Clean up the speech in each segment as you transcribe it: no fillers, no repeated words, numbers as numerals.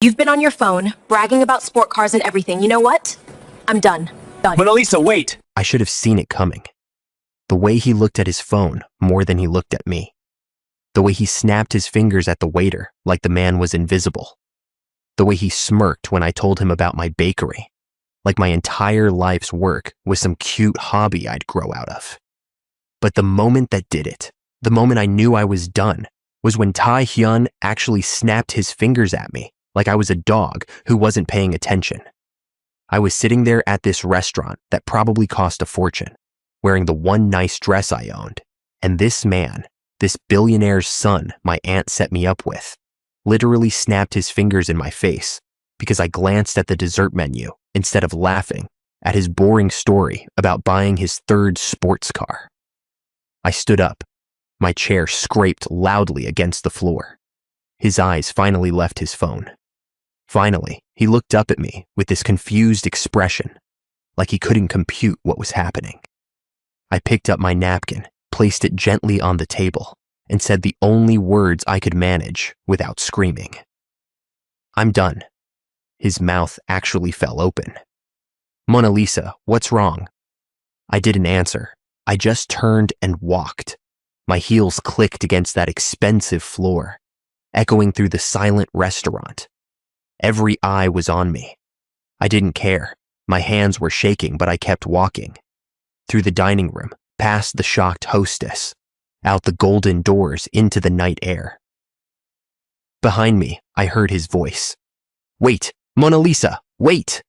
You've been on your phone, bragging about sport cars and everything. You know what? I'm done. Mona Lisa, wait! I should have seen it coming. The way he looked at his phone more than he looked at me. The way he snapped his fingers at the waiter like the man was invisible. The way he smirked when I told him about my bakery, like my entire life's work was some cute hobby I'd grow out of. But the moment that did it, the moment I knew I was done, was when Tae-hyun actually snapped his fingers at me like I was a dog who wasn't paying attention. I was sitting there at this restaurant that probably cost a fortune, wearing the one nice dress I owned, and this man, this billionaire's son my aunt set me up with, literally snapped his fingers in my face because I glanced at the dessert menu instead of laughing at his boring story about buying his third sports car. I stood up. My chair scraped loudly against the floor. His eyes finally left his phone. Finally, he looked up at me with this confused expression, like he couldn't compute what was happening. I picked up my napkin, placed it gently on the table, and said the only words I could manage without screaming. I'm done. His mouth actually fell open. Mona Lisa, what's wrong? I didn't answer. I just turned and walked. My heels clicked against that expensive floor, echoing through the silent restaurant. Every eye was on me. I didn't care. My hands were shaking, but I kept walking. Through the dining room, past the shocked hostess, out the golden doors into the night air. Behind me, I heard his voice. Wait, Mona Lisa, wait!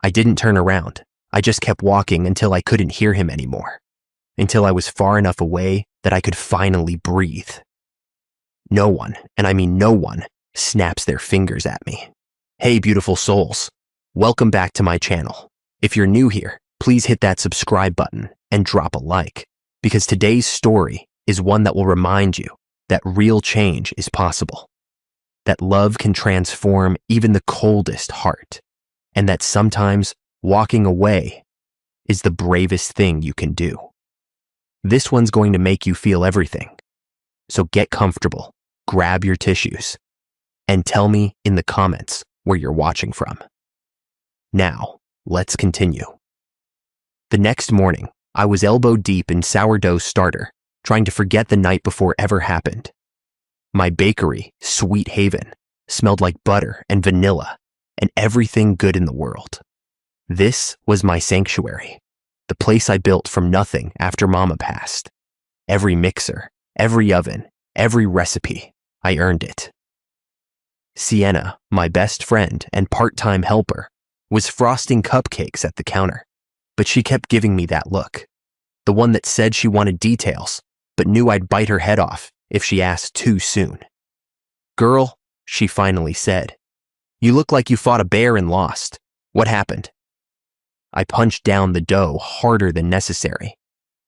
I didn't turn around. I just kept walking until I couldn't hear him anymore, until I was far enough away that I could finally breathe. No one, and I mean no one, snaps their fingers at me. Hey, beautiful souls. Welcome back to my channel. If you're new here, please hit that subscribe button and drop a like, because today's story is one that will remind you that real change is possible, that love can transform even the coldest heart, and that sometimes walking away is the bravest thing you can do. This one's going to make you feel everything. So get comfortable, grab your tissues, and tell me in the comments where you're watching from. Now, let's continue. The next morning, I was elbow deep in sourdough starter, trying to forget the night before ever happened. My bakery, Sweet Haven, smelled like butter and vanilla and everything good in the world. This was my sanctuary, the place I built from nothing after Mama passed. Every mixer, every oven, every recipe, I earned it. Sienna, my best friend and part-time helper, was frosting cupcakes at the counter, but she kept giving me that look, the one that said she wanted details, but knew I'd bite her head off if she asked too soon. Girl, she finally said, you look like you fought a bear and lost. What happened? I punched down the dough harder than necessary.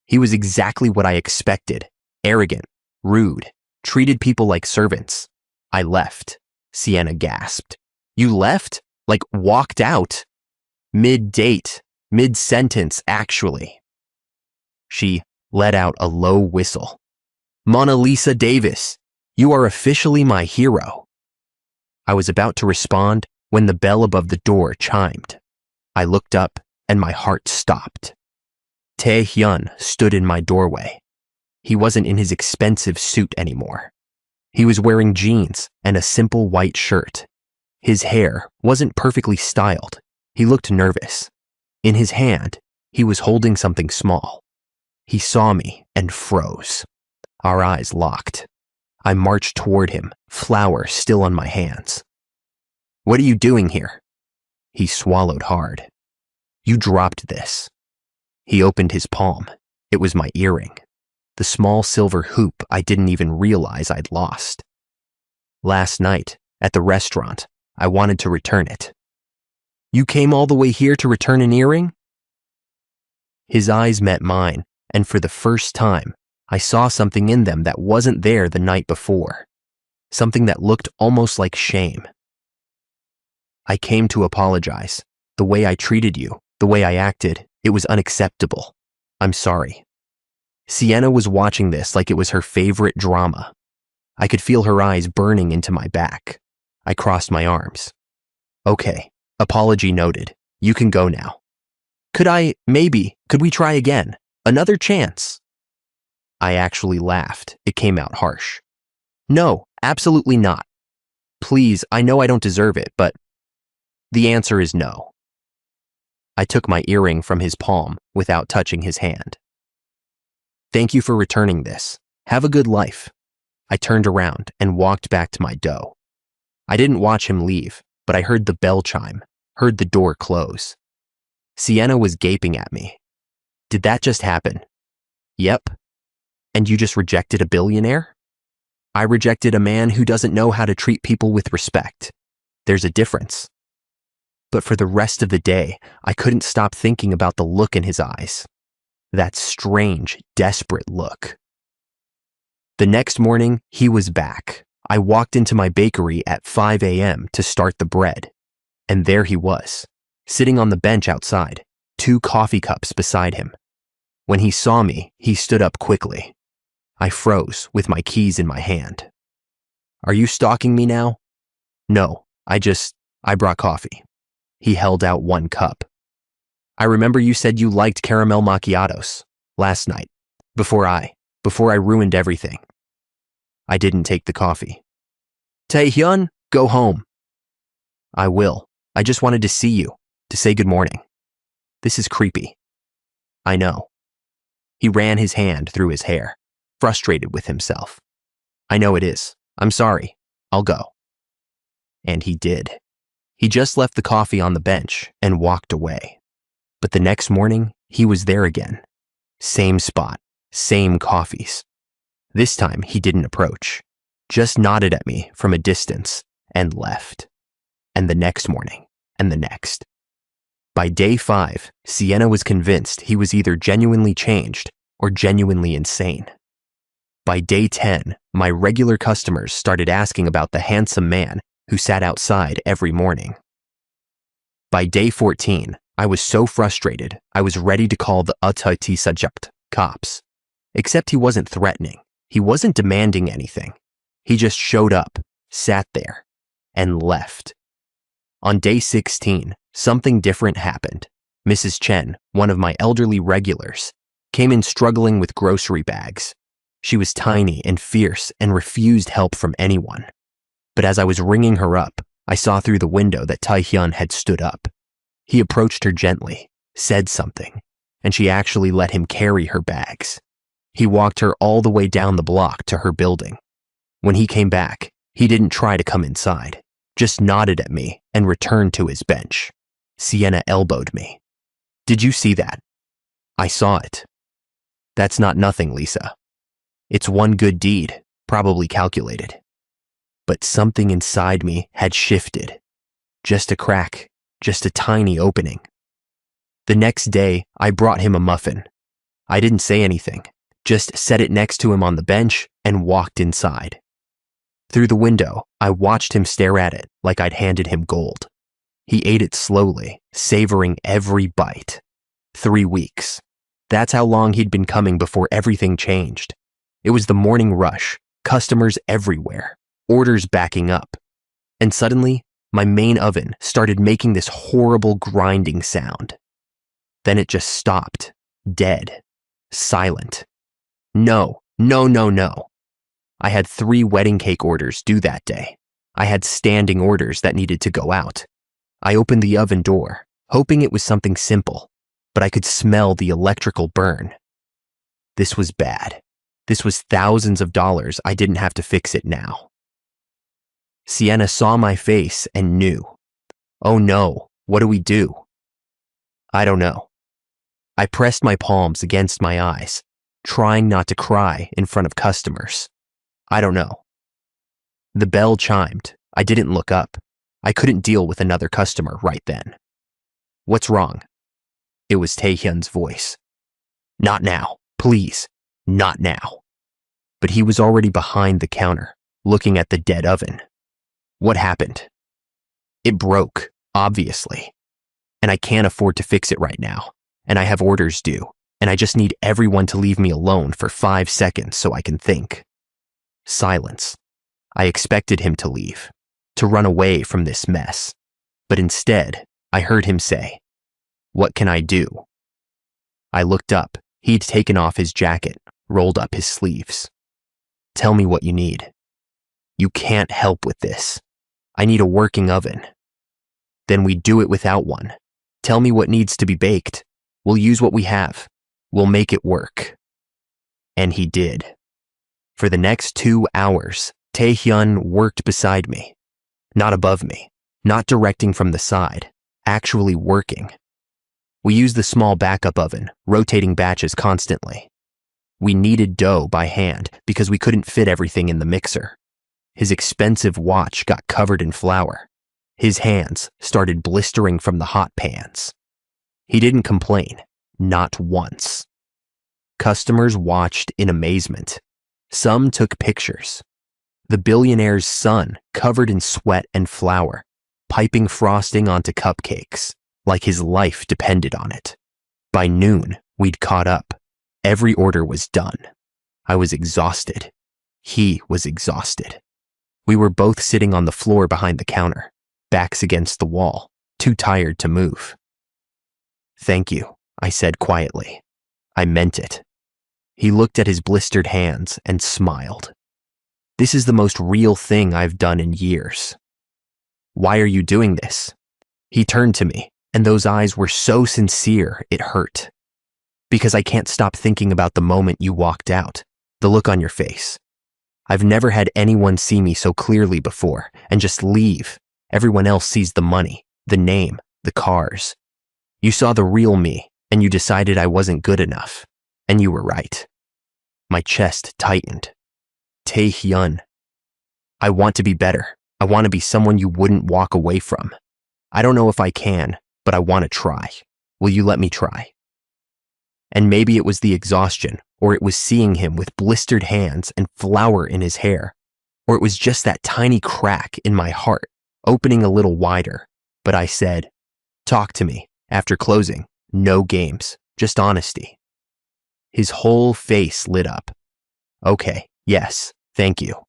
He was exactly what I expected, arrogant, rude, treated people like servants. I left. Sienna gasped. You left? Like walked out? Mid-date, mid-sentence, actually. She let out a low whistle. Mona Lisa Davis, you are officially my hero. I was about to respond when the bell above the door chimed. I looked up and my heart stopped. Tae-hyun stood in my doorway. He wasn't in his expensive suit anymore. He was wearing jeans and a simple white shirt. His hair wasn't perfectly styled. He looked nervous. In his hand, he was holding something small. He saw me and froze. Our eyes locked. I marched toward him, flour still on my hands. What are you doing here? He swallowed hard. You dropped this. He opened his palm. It was my earring, the small silver hoop I didn't even realize I'd lost. Last night, at the restaurant, I wanted to return it. You came all the way here to return an earring? His eyes met mine, and for the first time, I saw something in them that wasn't there the night before. Something that looked almost like shame. I came to apologize. The way I treated you, the way I acted, it was unacceptable. I'm sorry. Sienna was watching this like it was her favorite drama. I could feel her eyes burning into my back. I crossed my arms. Okay, apology noted. You can go now. Could we try again? Another chance? I actually laughed. It came out harsh. No, absolutely not. Please, I know I don't deserve it, but the answer is no. I took my earring from his palm without touching his hand. Thank you for returning this. Have a good life. I turned around and walked back to my dough. I didn't watch him leave, but I heard the bell chime, heard the door close. Sienna was gaping at me. Did that just happen? Yep. And you just rejected a billionaire? I rejected a man who doesn't know how to treat people with respect. There's a difference. But for the rest of the day, I couldn't stop thinking about the look in his eyes. That strange, desperate look. The next morning, he was back. I walked into my bakery at 5 a.m. to start the bread. And there he was, sitting on the bench outside, 2 coffee cups beside him. When he saw me, he stood up quickly. I froze with my keys in my hand. Are you stalking me now? No, I brought coffee. He held out 1 cup. I remember you said you liked caramel macchiatos last night, before I ruined everything. I didn't take the coffee. Taehyun, go home. I will. I just wanted to see you, to say good morning. This is creepy. I know. He ran his hand through his hair, frustrated with himself. I know it is. I'm sorry. I'll go. And he did. He just left the coffee on the bench and walked away. But the next morning, he was there again. Same spot, same coffees. This time, he didn't approach, just nodded at me from a distance and left. And the next morning, and the next. By day 5, Sienna was convinced he was either genuinely changed or genuinely insane. By day 10, my regular customers started asking about the handsome man who sat outside every morning. By day 14, I was so frustrated I was ready to call the Utati Sajakt cops. Except he wasn't threatening. He wasn't demanding anything. He just showed up, sat there, and left. On day 16, something different happened. Mrs. Chen, one of my elderly regulars, came in struggling with grocery bags. She was tiny and fierce and refused help from anyone. But as I was ringing her up, I saw through the window that Taehyun had stood up. He approached her gently, said something, and she actually let him carry her bags. He walked her all the way down the block to her building. When he came back, he didn't try to come inside, just nodded at me and returned to his bench. Sienna elbowed me. Did you see that? I saw it. That's not nothing, Lisa. It's one good deed, probably calculated. But something inside me had shifted. Just a crack, just a tiny opening. The next day, I brought him a muffin. I didn't say anything, just set it next to him on the bench and walked inside. Through the window, I watched him stare at it like I'd handed him gold. He ate it slowly, savoring every bite. 3 weeks. That's how long he'd been coming before everything changed. It was the morning rush, customers everywhere, orders backing up. And suddenly, my main oven started making this horrible grinding sound. Then it just stopped, dead, silent. No. I had 3 wedding cake orders due that day. I had standing orders that needed to go out. I opened the oven door, hoping it was something simple, but I could smell the electrical burn. This was bad. This was thousands of dollars. I didn't have to fix it now. Sienna saw my face and knew. Oh no, what do we do? I don't know. I pressed my palms against my eyes, trying not to cry in front of customers. I don't know. The bell chimed. I didn't look up. I couldn't deal with another customer right then. What's wrong? It was Taehyun's voice. Not now, please, not now. But he was already behind the counter, looking at the dead oven. What happened? It broke, obviously. And I can't afford to fix it right now. And I have orders due. And I just need everyone to leave me alone for 5 seconds so I can think. Silence. I expected him to leave. to run away from this mess. But instead, I heard him say, "What can I do?" I looked up. He'd taken off his jacket, rolled up his sleeves. "Tell me what you need." "You can't help with this. I need a working oven." "Then we do it without one. Tell me what needs to be baked. We'll use what we have. We'll make it work." And he did. For the next 2 hours, Tae-hyun worked beside me. Not above me, not directing from the side, actually working. We used the small backup oven, rotating batches constantly. We kneaded dough by hand because we couldn't fit everything in the mixer. His expensive watch got covered in flour. His hands started blistering from the hot pans. He didn't complain, not once. Customers watched in amazement. Some took pictures. The billionaire's son, covered in sweat and flour, piping frosting onto cupcakes, like his life depended on it. By noon, we'd caught up. Every order was done. I was exhausted. He was exhausted. We were both sitting on the floor behind the counter, backs against the wall, too tired to move. "Thank you," I said quietly. I meant it. He looked at his blistered hands and smiled. "This is the most real thing I've done in years." "Why are you doing this?" He turned to me, and those eyes were so sincere it hurt. "Because I can't stop thinking about the moment you walked out, the look on your face. I've never had anyone see me so clearly before and just leave. Everyone else sees the money, the name, the cars. You saw the real me, and you decided I wasn't good enough. And you were right." My chest tightened. "Tae-hyun, I want to be better. I want to be someone you wouldn't walk away from. I don't know if I can, but I want to try. Will you let me try?" And maybe it was the exhaustion, or it was seeing him with blistered hands and flour in his hair, or it was just that tiny crack in my heart, opening a little wider. But I said, "Talk to me. After closing, no games, just honesty." His whole face lit up. "Okay, yes, thank you."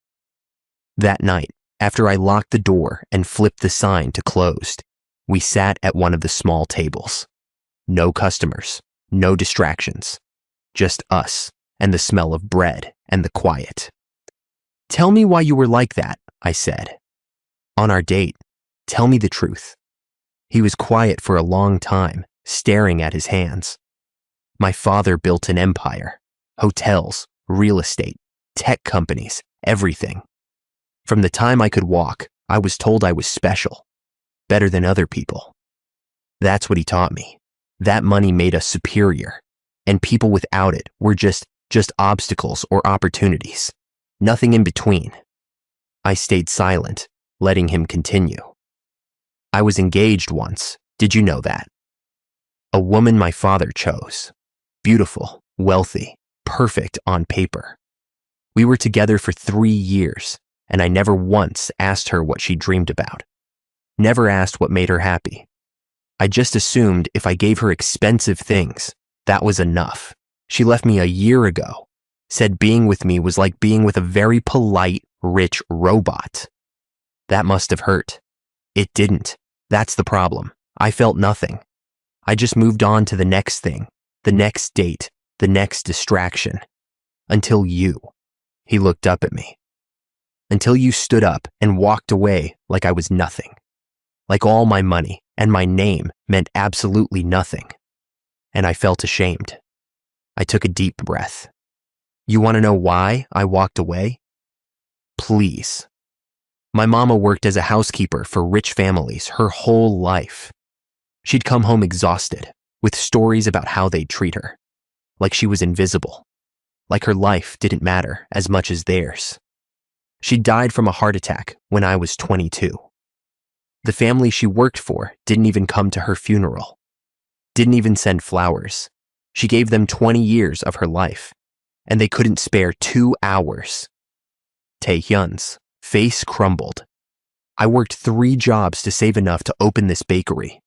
That night, after I locked the door and flipped the sign to closed, we sat at one of the small tables. No customers, no distractions, just us and the smell of bread and the quiet. "Tell me why you were like that," I said. "On our date, tell me the truth." He was quiet for a long time, staring at his hands. "My father built an empire. Hotels, real estate, tech companies, everything. From the time I could walk, I was told I was special, better than other people. That's what he taught me. That money made us superior, and people without it were just obstacles or opportunities. Nothing in between." I stayed silent, letting him continue. "I was engaged once. Did you know that? A woman my father chose. Beautiful, wealthy, perfect on paper. We were together for 3 years, and I never once asked her what she dreamed about. Never asked what made her happy. I just assumed if I gave her expensive things, that was enough. She left me a year ago. Said being with me was like being with a very polite, rich robot. That must have hurt. It didn't. That's the problem. I felt nothing. I just moved on to the next thing, the next date, the next distraction. Until you." He looked up at me. "Until you stood up and walked away like I was nothing. Like all my money and my name meant absolutely nothing." And I felt ashamed. I took a deep breath. "You want to know why I walked away? Please." My mama worked as a housekeeper for rich families her whole life. She'd come home exhausted, with stories about how they'd treat her. Like she was invisible. Like her life didn't matter as much as theirs. She died from a heart attack when I was 22. The family she worked for didn't even come to her funeral. Didn't even send flowers. She gave them 20 years of her life, and they couldn't spare 2 hours. Tae-hyun's face crumbled. I worked 3 jobs to save enough to open this bakery.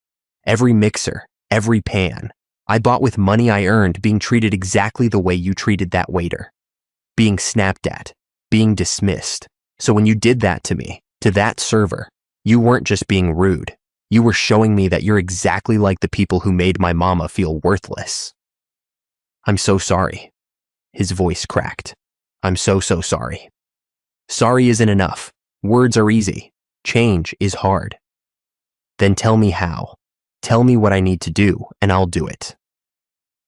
Every mixer, every pan, I bought with money I earned being treated exactly the way you treated that waiter. Being snapped at, being dismissed. So when you did that to me, To that server, you weren't just being rude. You were showing me that you're exactly like the people who made my mama feel worthless. I'm so sorry. His voice cracked. I'm so sorry. Sorry isn't enough. Words are easy. Change is hard. Then tell me how. Tell me what I need to do, and I'll do it.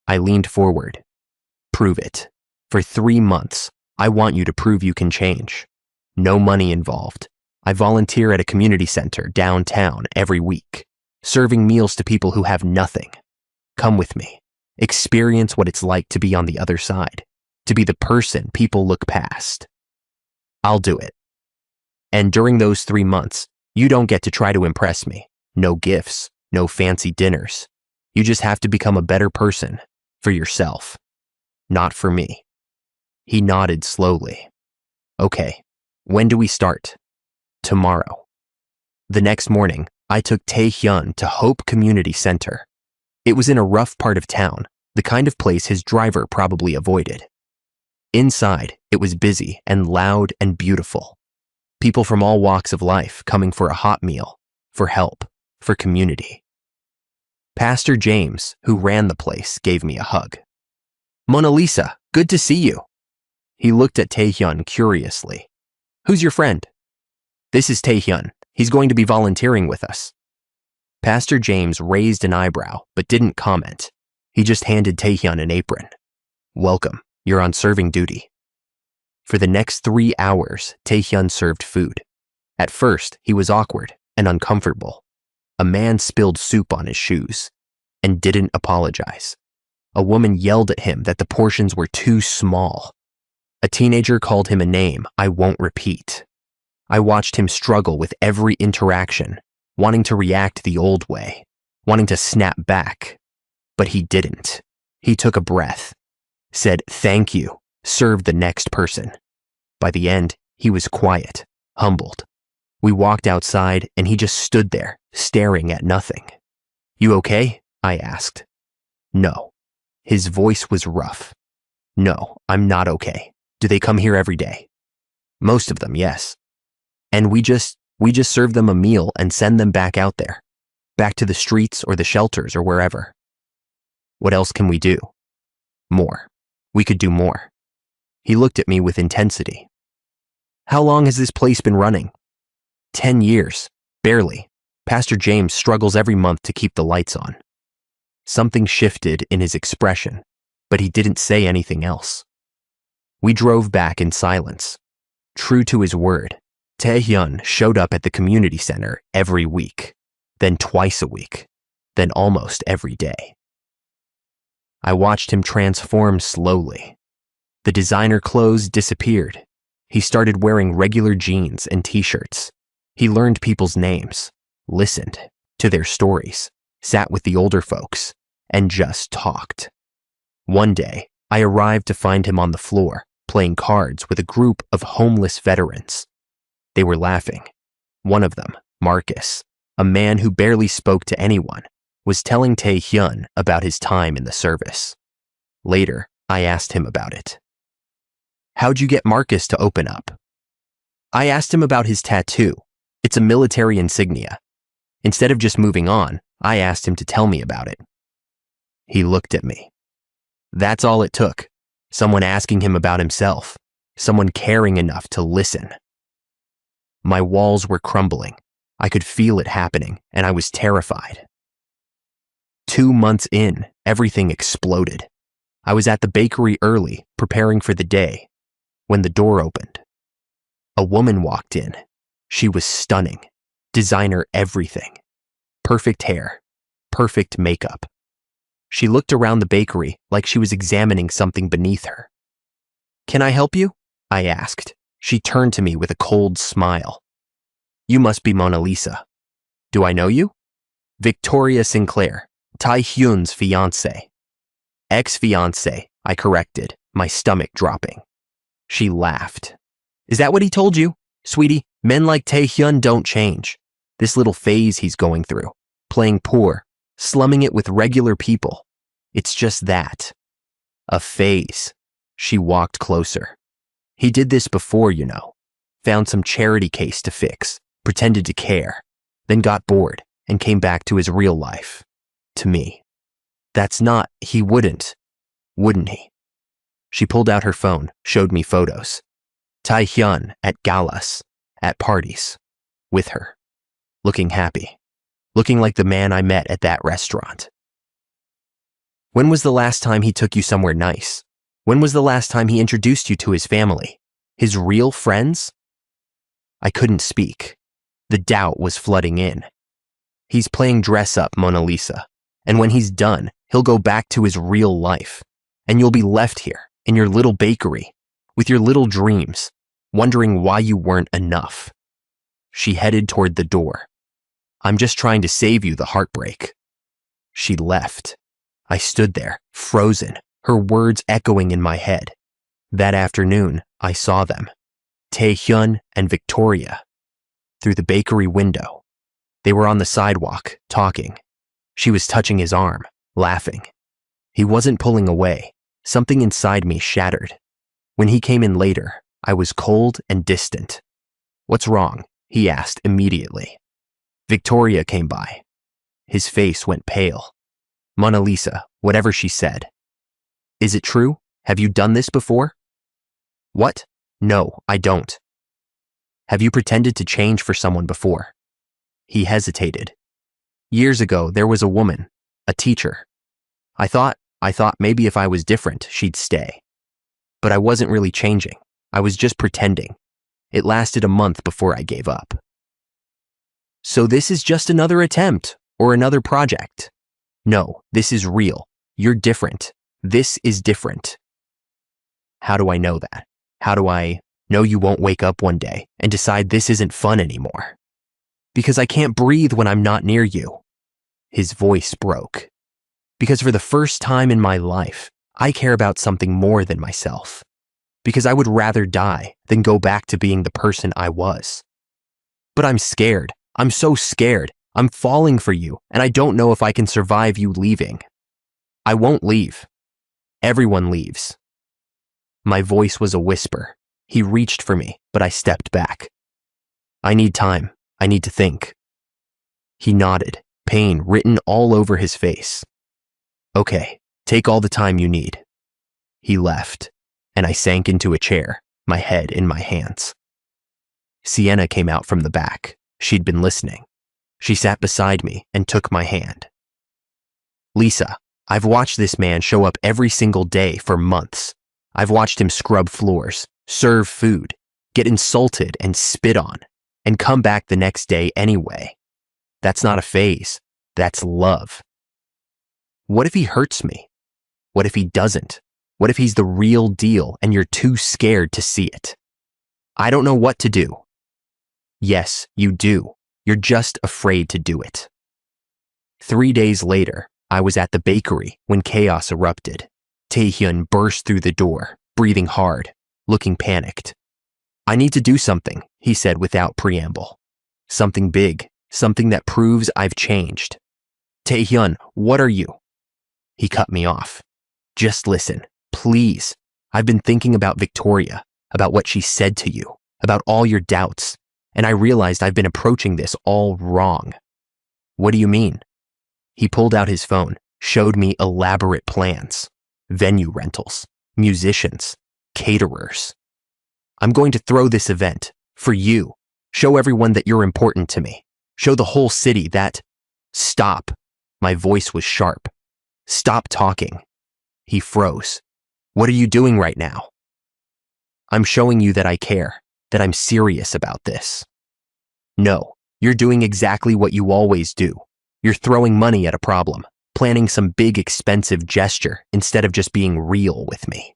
I leaned forward. Prove it. For 3 months, I want you to prove you can change. No money involved. I volunteer at a community center downtown every week, serving meals to people who have nothing. Come with me. Experience what it's like to be on the other side, to be the person people look past. I'll do it. And during those 3 months, you don't get to try to impress me. No gifts, no fancy dinners. You just have to become a better person for yourself, not for me. He nodded slowly. Okay, when do we start? Tomorrow. The next morning, I took Tae-hyun to Hope Community Center. It was in a rough part of town, the kind of place his driver probably avoided. Inside, it was busy and loud and beautiful. People from all walks of life coming for a hot meal, for help, for community. Pastor James, who ran the place, gave me a hug. Mona Lisa, good to see you. He looked at Tae-hyun curiously. Who's your friend? This is Tae-hyun. He's going to be volunteering with us. Pastor James raised an eyebrow, but didn't comment. He just handed Tae-hyun an apron. Welcome, you're on serving duty. For the next 3 hours, Tae-hyun served food. At first, he was awkward and uncomfortable. A man spilled soup on his shoes and didn't apologize. A woman yelled at him that the portions were too small. A teenager called him a name I won't repeat. I watched him struggle with every interaction, wanting to react the old way, wanting to snap back. But he didn't. He took a breath, said thank you, served the next person. By the end, he was quiet, humbled. We walked outside and he just stood there, staring at nothing. You okay? I asked. No. His voice was rough. No, I'm not okay. Do they come here every day? Most of them, yes. And we just serve them a meal and send them back out there, back to the streets or the shelters or wherever. What else can we do? More. We could do more. He looked at me with intensity. How long has this place been running? 10 years. Barely. Pastor James struggles every month to keep the lights on. Something shifted in his expression, but he didn't say anything else. We drove back in silence. True to his word, Tae-hyun showed up at the community center every week, then twice a week, then almost every day. I watched him transform slowly. The designer clothes disappeared. He started wearing regular jeans and t-shirts. He learned people's names, listened to their stories, sat with the older folks, and just talked. One day, I arrived to find him on the floor, playing cards with a group of homeless veterans. They were laughing. One of them, Marcus, a man who barely spoke to anyone, was telling Tae-hyun about his time in the service. Later, I asked him about it. How'd you get Marcus to open up? I asked him about his tattoo. It's a military insignia. Instead of just moving on, I asked him to tell me about it. He looked at me. That's all it took. Someone asking him about himself. Someone caring enough to listen. My walls were crumbling. I could feel it happening, and I was terrified. 2 months in, everything exploded. I was at the bakery early, preparing for the day, when the door opened. A woman walked in. She was stunning. Designer everything. Perfect hair. Perfect makeup. She looked around the bakery like she was examining something beneath her. Can I help you? I asked. She turned to me with a cold smile. You must be Mona Lisa. Do I know you? Victoria Sinclair, Tae-hyun's fiancée. Ex-fiancée, I corrected, my stomach dropping. She laughed. Is that what he told you? Sweetie, men like Tae-hyun don't change. This little phase he's going through, playing poor, slumming it with regular people. It's just that. A phase. She walked closer. He did this before, you know. found some charity case to fix, pretended to care, then got bored and came back to his real life. To me. That's not, he wouldn't he? She pulled out her phone, showed me photos. Taehyun at galas, at parties, with her, looking happy, looking like the man I met at that restaurant. When was the last time he took you somewhere nice? When was the last time he introduced you to his family? His real friends? I couldn't speak. The doubt was flooding in. He's playing dress up Mona Lisa, and when he's done, he'll go back to his real life, and you'll be left here in your little bakery with your little dreams, wondering why you weren't enough. She headed toward the door. I'm just trying to save you the heartbreak. She left. I stood there, frozen, her words echoing in my head. That afternoon, I saw them, Taehyun and Victoria, through the bakery window. They were on the sidewalk, talking. She was touching his arm, laughing. He wasn't pulling away. Something inside me shattered. When he came in later, I was cold and distant. What's wrong? He asked immediately. Victoria came by. His face went pale. Mona Lisa, whatever she said. Is it true? Have you done this before? What? No, I don't. Have you pretended to change for someone before? He hesitated. Years ago, there was a woman, a teacher. I thought maybe if I was different, she'd stay. But I wasn't really changing. I was just pretending. It lasted a month before I gave up. So this is just another attempt or another project? No, this is real. You're different. This is different. How do I know that? How do I know you won't wake up one day and decide this isn't fun anymore? Because I can't breathe when I'm not near you. His voice broke. Because for the first time in my life, I care about something more than myself. Because I would rather die than go back to being the person I was. But I'm scared. I'm so scared. I'm falling for you, and I don't know if I can survive you leaving. I won't leave. Everyone leaves. My voice was a whisper. He reached for me, but I stepped back. I need time. I need to think. He nodded, pain written all over his face. Okay, take all the time you need. He left, and I sank into a chair, my head in my hands. Sienna came out from the back. She'd been listening. She sat beside me and took my hand. Lisa, I've watched this man show up every single day for months. I've watched him scrub floors, serve food, get insulted and spit on, and come back the next day anyway. That's not a phase. That's love. What if he hurts me? What if he doesn't? What if he's the real deal and you're too scared to see it? I don't know what to do. Yes, you do. You're just afraid to do it. 3 days later, I was at the bakery when chaos erupted. Taehyun burst through the door, breathing hard, looking panicked. I need to do something, he said without preamble. Something big, something that proves I've changed. Taehyun, what are you? He cut me off. Just listen, please. I've been thinking about Victoria, about what she said to you, about all your doubts, and I realized I've been approaching this all wrong. What do you mean? He pulled out his phone, showed me elaborate plans, venue rentals, musicians, caterers. I'm going to throw this event for you, show everyone that you're important to me, show the whole city that… Stop. My voice was sharp. Stop talking. He froze. What are you doing right now? I'm showing you that I care, that I'm serious about this. No, you're doing exactly what you always do. You're throwing money at a problem, planning some big expensive gesture instead of just being real with me.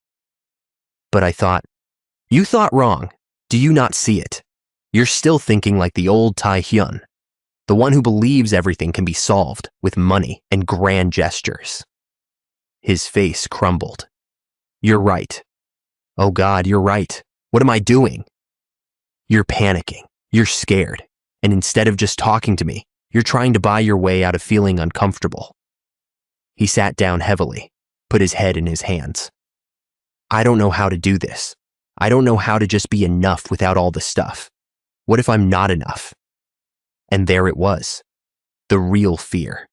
But I thought, you thought wrong. Do you not see it? You're still thinking like the old Taehyun, the one who believes everything can be solved with money and grand gestures. His face crumbled. You're right. Oh God, you're right. What am I doing? You're panicking. You're scared. And instead of just talking to me, you're trying to buy your way out of feeling uncomfortable. He sat down heavily, put his head in his hands. I don't know how to do this. I don't know how to just be enough without all the stuff. What if I'm not enough? And there it was. The real fear.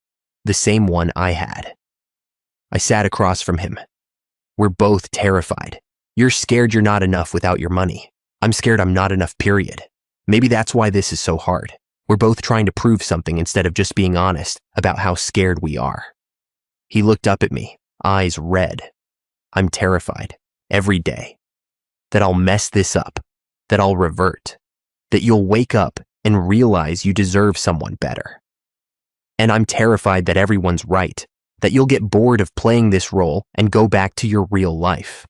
The same one I had. I sat across from him. We're both terrified. You're scared you're not enough without your money. I'm scared I'm not enough, period. Maybe that's why this is so hard. We're both trying to prove something instead of just being honest about how scared we are. He looked up at me, eyes red. I'm terrified, every day, that I'll mess this up, that I'll revert, that you'll wake up and realize you deserve someone better. And I'm terrified that everyone's right, that you'll get bored of playing this role and go back to your real life.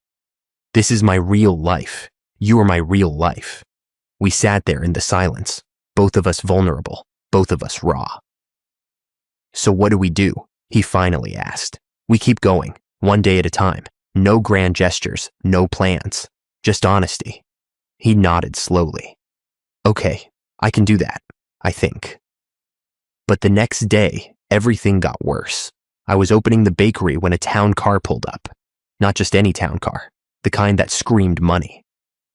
This is my real life. You are my real life. We sat there in the silence, both of us vulnerable, both of us raw. So what do? He finally asked. We keep going, one day at a time. No grand gestures, no plans, just honesty. He nodded slowly. Okay, I can do that, I think. But the next day, everything got worse. I was opening the bakery when a town car pulled up. Not just any town car, the kind that screamed money.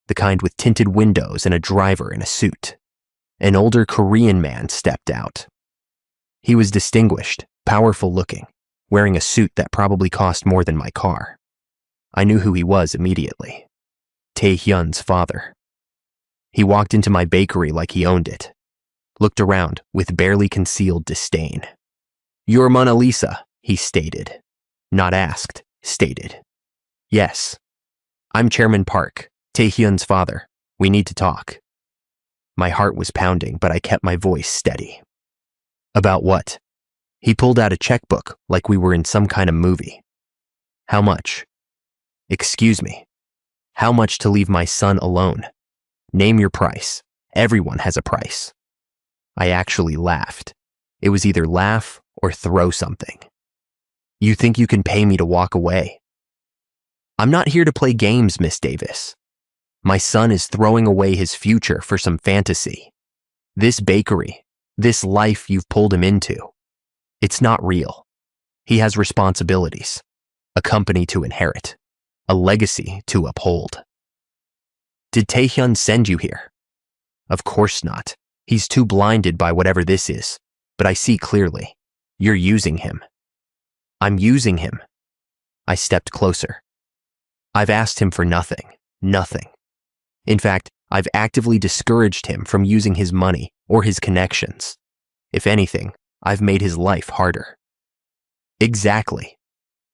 The kind with tinted windows and a driver in a suit. An older Korean man stepped out. He was distinguished, powerful looking, wearing a suit that probably cost more than my car. I knew who he was immediately. Tae-hyun's father. He walked into my bakery like he owned it, looked around with barely concealed disdain. You're Mona Lisa, he stated. Not asked, stated. Yes. I'm Chairman Park, Tae-hyun's father. We need to talk. My heart was pounding, but I kept my voice steady. About what? He pulled out a checkbook like we were in some kind of movie. How much? Excuse me. How much to leave my son alone? Name your price. Everyone has a price. I actually laughed. It was either laugh or throw something. You think you can pay me to walk away? I'm not here to play games, Miss Davis. My son is throwing away his future for some fantasy. This bakery, this life you've pulled him into, it's not real. He has responsibilities, a company to inherit, a legacy to uphold. Did Tae-hyun send you here? Of course not. He's too blinded by whatever this is, but I see clearly. You're using him. I'm using him. I stepped closer. I've asked him for nothing. In fact, I've actively discouraged him from using his money or his connections. If anything, I've made his life harder. Exactly.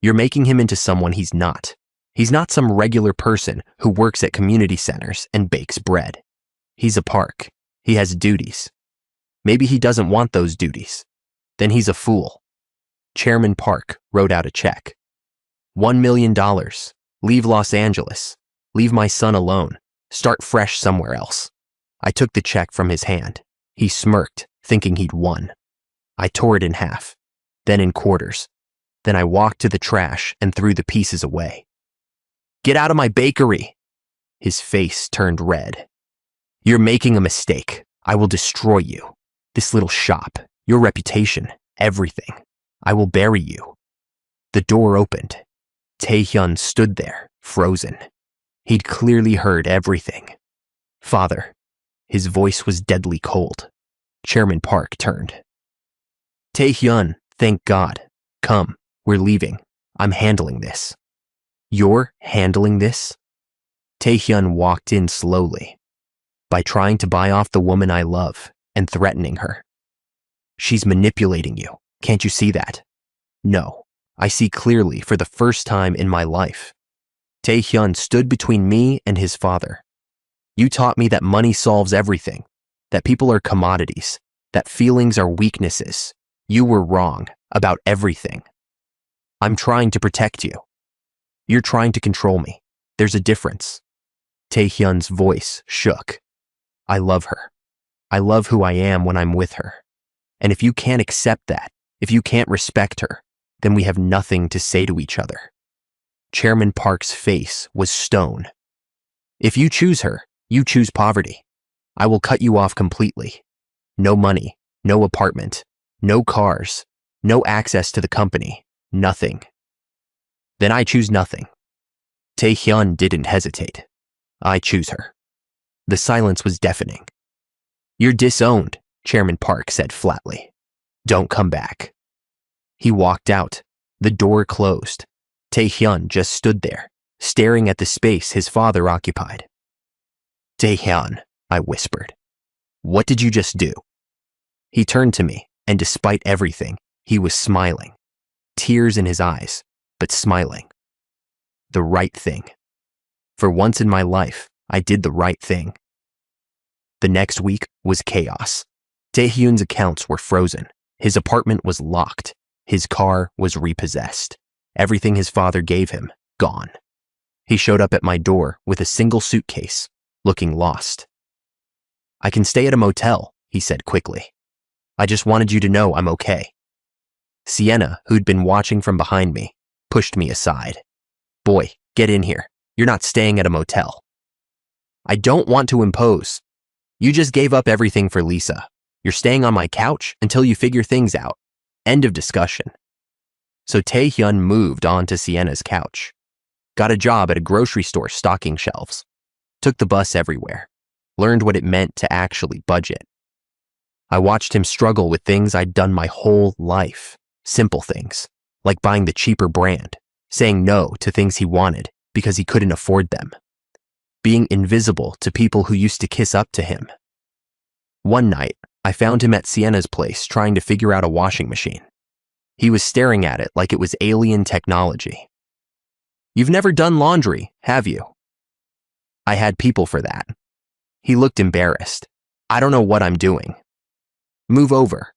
You're making him into someone he's not. He's not some regular person who works at community centers and bakes bread. He's a Park. He has duties. Maybe he doesn't want those duties. Then he's a fool. Chairman Park wrote out a check. $1 million. Leave Los Angeles. Leave my son alone. Start fresh somewhere else. I took the check from his hand. He smirked, thinking he'd won. I tore it in half, then in quarters. Then I walked to the trash and threw the pieces away. Get out of my bakery! His face turned red. You're making a mistake. I will destroy you. This little shop, your reputation, everything. I will bury you. The door opened. Tae-hyun stood there, frozen. He'd clearly heard everything. Father. His voice was deadly cold. Chairman Park turned. Tae-hyun, thank God. Come, we're leaving. I'm handling this. You're handling this? Tae-hyun walked in slowly. By trying to buy off the woman I love and threatening her. She's manipulating you. Can't you see that? No, I see clearly for the first time in my life. Tae-hyun stood between me and his father. You taught me that money solves everything, that people are commodities, that feelings are weaknesses. You were wrong about everything. I'm trying to protect you. You're trying to control me. There's a difference. Tae-hyun's voice shook. I love her. I love who I am when I'm with her. And if you can't accept that, if you can't respect her, then we have nothing to say to each other. Chairman Park's face was stone. If you choose her, you choose poverty. I will cut you off completely. No money, no apartment, no cars, no access to the company, nothing. Then I choose nothing. Tae-hyun didn't hesitate. I choose her. The silence was deafening. You're disowned, Chairman Park said flatly. Don't come back. He walked out. The door closed. Tae-hyun just stood there, staring at the space his father occupied. Tae-hyun, I whispered. What did you just do? He turned to me, and despite everything, he was smiling. Tears in his eyes, but smiling. The right thing. For once in my life, I did the right thing. The next week was chaos. Tae-hyun's accounts were frozen. His apartment was locked. His car was repossessed. Everything his father gave him, gone. He showed up at my door with a single suitcase, looking lost. I can stay at a motel, he said quickly. I just wanted you to know I'm okay. Sienna, who'd been watching from behind me, pushed me aside. Boy, get in here. You're not staying at a motel. I don't want to impose. You just gave up everything for Lisa. You're staying on my couch until you figure things out. End of discussion. So Tae-hyun moved on to Sienna's couch. Got a job at a grocery store stocking shelves. Took the bus everywhere. Learned what it meant to actually budget. I watched him struggle with things I'd done my whole life. Simple things, like buying the cheaper brand, saying no to things he wanted because he couldn't afford them. Being invisible to people who used to kiss up to him. One night, I found him at Sienna's place trying to figure out a washing machine. He was staring at it like it was alien technology. You've never done laundry, have you? I had people for that. He looked embarrassed. I don't know what I'm doing. Move over.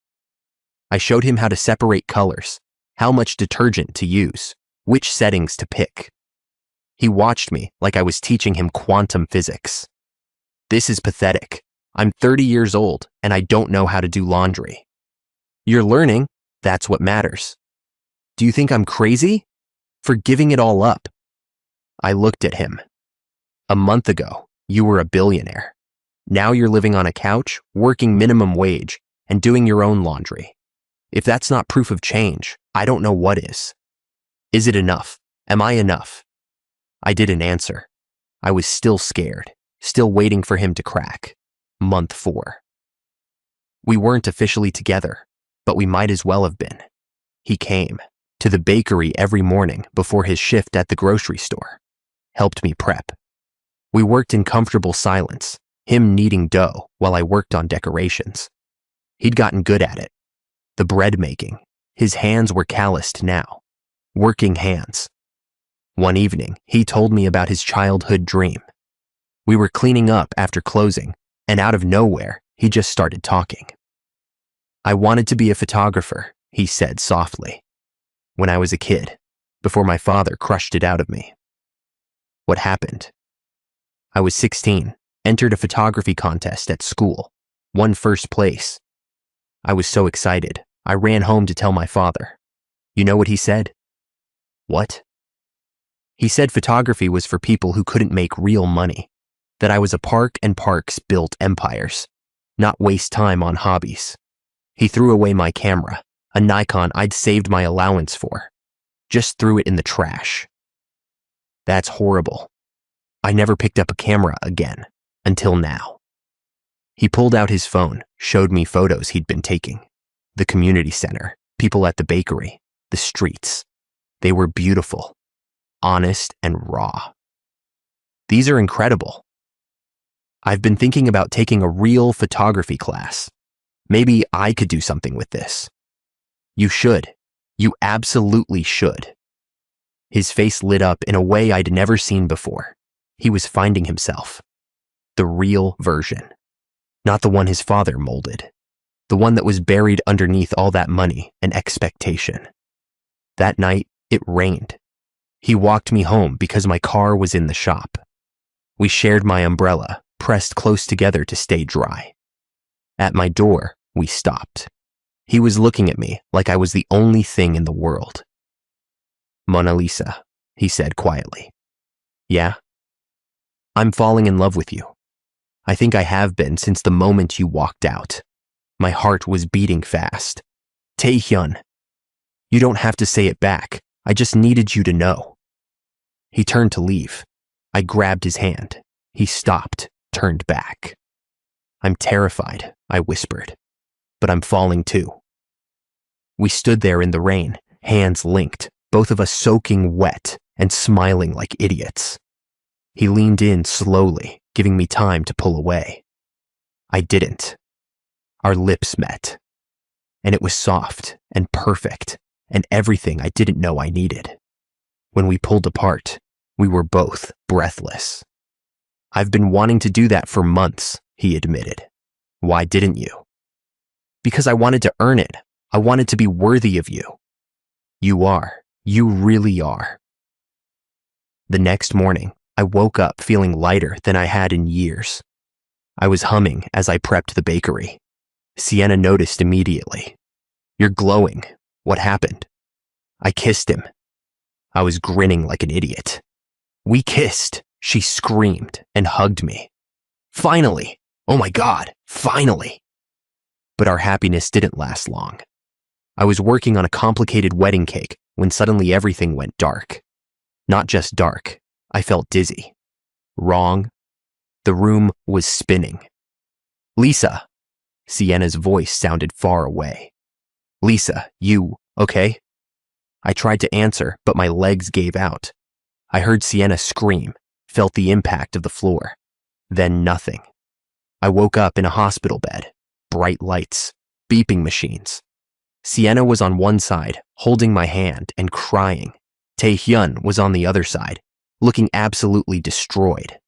I showed him how to separate colors, how much detergent to use, which settings to pick. He watched me like I was teaching him quantum physics. This is pathetic. I'm 30 years old and I don't know how to do laundry. You're learning, that's what matters. Do you think I'm crazy? For giving it all up? I looked at him. A month ago, you were a billionaire. Now you're living on a couch, working minimum wage, and doing your own laundry. If that's not proof of change, I don't know what is. Is it enough? Am I enough? I didn't answer. I was still scared, still waiting for him to crack. Month 4. We weren't officially together, but we might as well have been. He came to the bakery every morning before his shift at the grocery store, helped me prep. We worked in comfortable silence, him kneading dough while I worked on decorations. He'd gotten good at it. The bread making, his hands were calloused now. Working hands. One evening, he told me about his childhood dream. We were cleaning up after closing, and out of nowhere, he just started talking. I wanted to be a photographer, he said softly. When I was a kid, before my father crushed it out of me. What happened? I was 16, entered a photography contest at school, won first place. I was so excited, I ran home to tell my father. You know what he said? What? He said photography was for people who couldn't make real money, that I was a park and parks built empires, not waste time on hobbies. He threw away my camera, a Nikon I'd saved my allowance for. Just threw it in the trash. That's horrible. I never picked up a camera again, until now. He pulled out his phone, showed me photos he'd been taking. The community center, people at the bakery, the streets. They were beautiful, honest and raw. These are incredible. I've been thinking about taking a real photography class. Maybe I could do something with this. You should. You absolutely should. His face lit up in a way I'd never seen before. He was finding himself. The real version. Not the one his father molded. The one that was buried underneath all that money and expectation. That night, it rained. He walked me home because my car was in the shop. We shared my umbrella, pressed close together to stay dry. At my door, we stopped. He was looking at me like I was the only thing in the world. Mona Lisa, he said quietly. Yeah? I'm falling in love with you. I think I have been since the moment you walked out. My heart was beating fast. Tae-hyun. You don't have to say it back. I just needed you to know. He turned to leave. I grabbed his hand. He stopped, turned back. "I'm terrified," I whispered, "but I'm falling too." We stood there in the rain, hands linked, both of us soaking wet and smiling like idiots. He leaned in slowly, giving me time to pull away. I didn't. Our lips met, and it was soft and perfect and everything I didn't know I needed. When we pulled apart, we were both breathless. "I've been wanting to do that for months," he admitted. "Why didn't you?" "Because I wanted to earn it. I wanted to be worthy of you." "You are. You really are." The next morning, I woke up feeling lighter than I had in years. I was humming as I prepped the bakery. Sienna noticed immediately. "You're glowing. What happened?" I kissed him. I was grinning like an idiot. "We kissed," she screamed and hugged me. "Finally! Oh my God, finally!" But our happiness didn't last long. I was working on a complicated wedding cake when suddenly everything went dark. Not just dark, I felt dizzy. Wrong. The room was spinning. "Lisa!" Sienna's voice sounded far away. "Lisa, you okay?" I tried to answer, but my legs gave out. I heard Sienna scream, felt the impact of the floor. Then nothing. I woke up in a hospital bed, bright lights, beeping machines. Sienna was on one side, holding my hand and crying. Tae-hyun was on the other side, looking absolutely destroyed.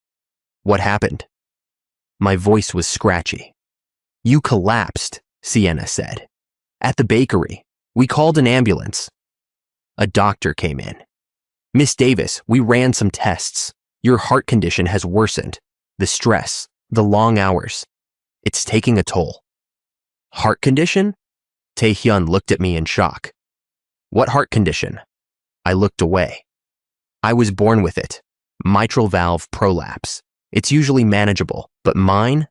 "What happened?" My voice was scratchy. "You collapsed," Sienna said. "At the bakery. We called an ambulance." A doctor came in. "Miss Davis, we ran some tests. Your heart condition has worsened. The stress, the long hours. It's taking a toll." "Heart condition?" Tae-hyun looked at me in shock. "What heart condition?" I looked away. "I was born with it. Mitral valve prolapse. It's usually manageable, but mine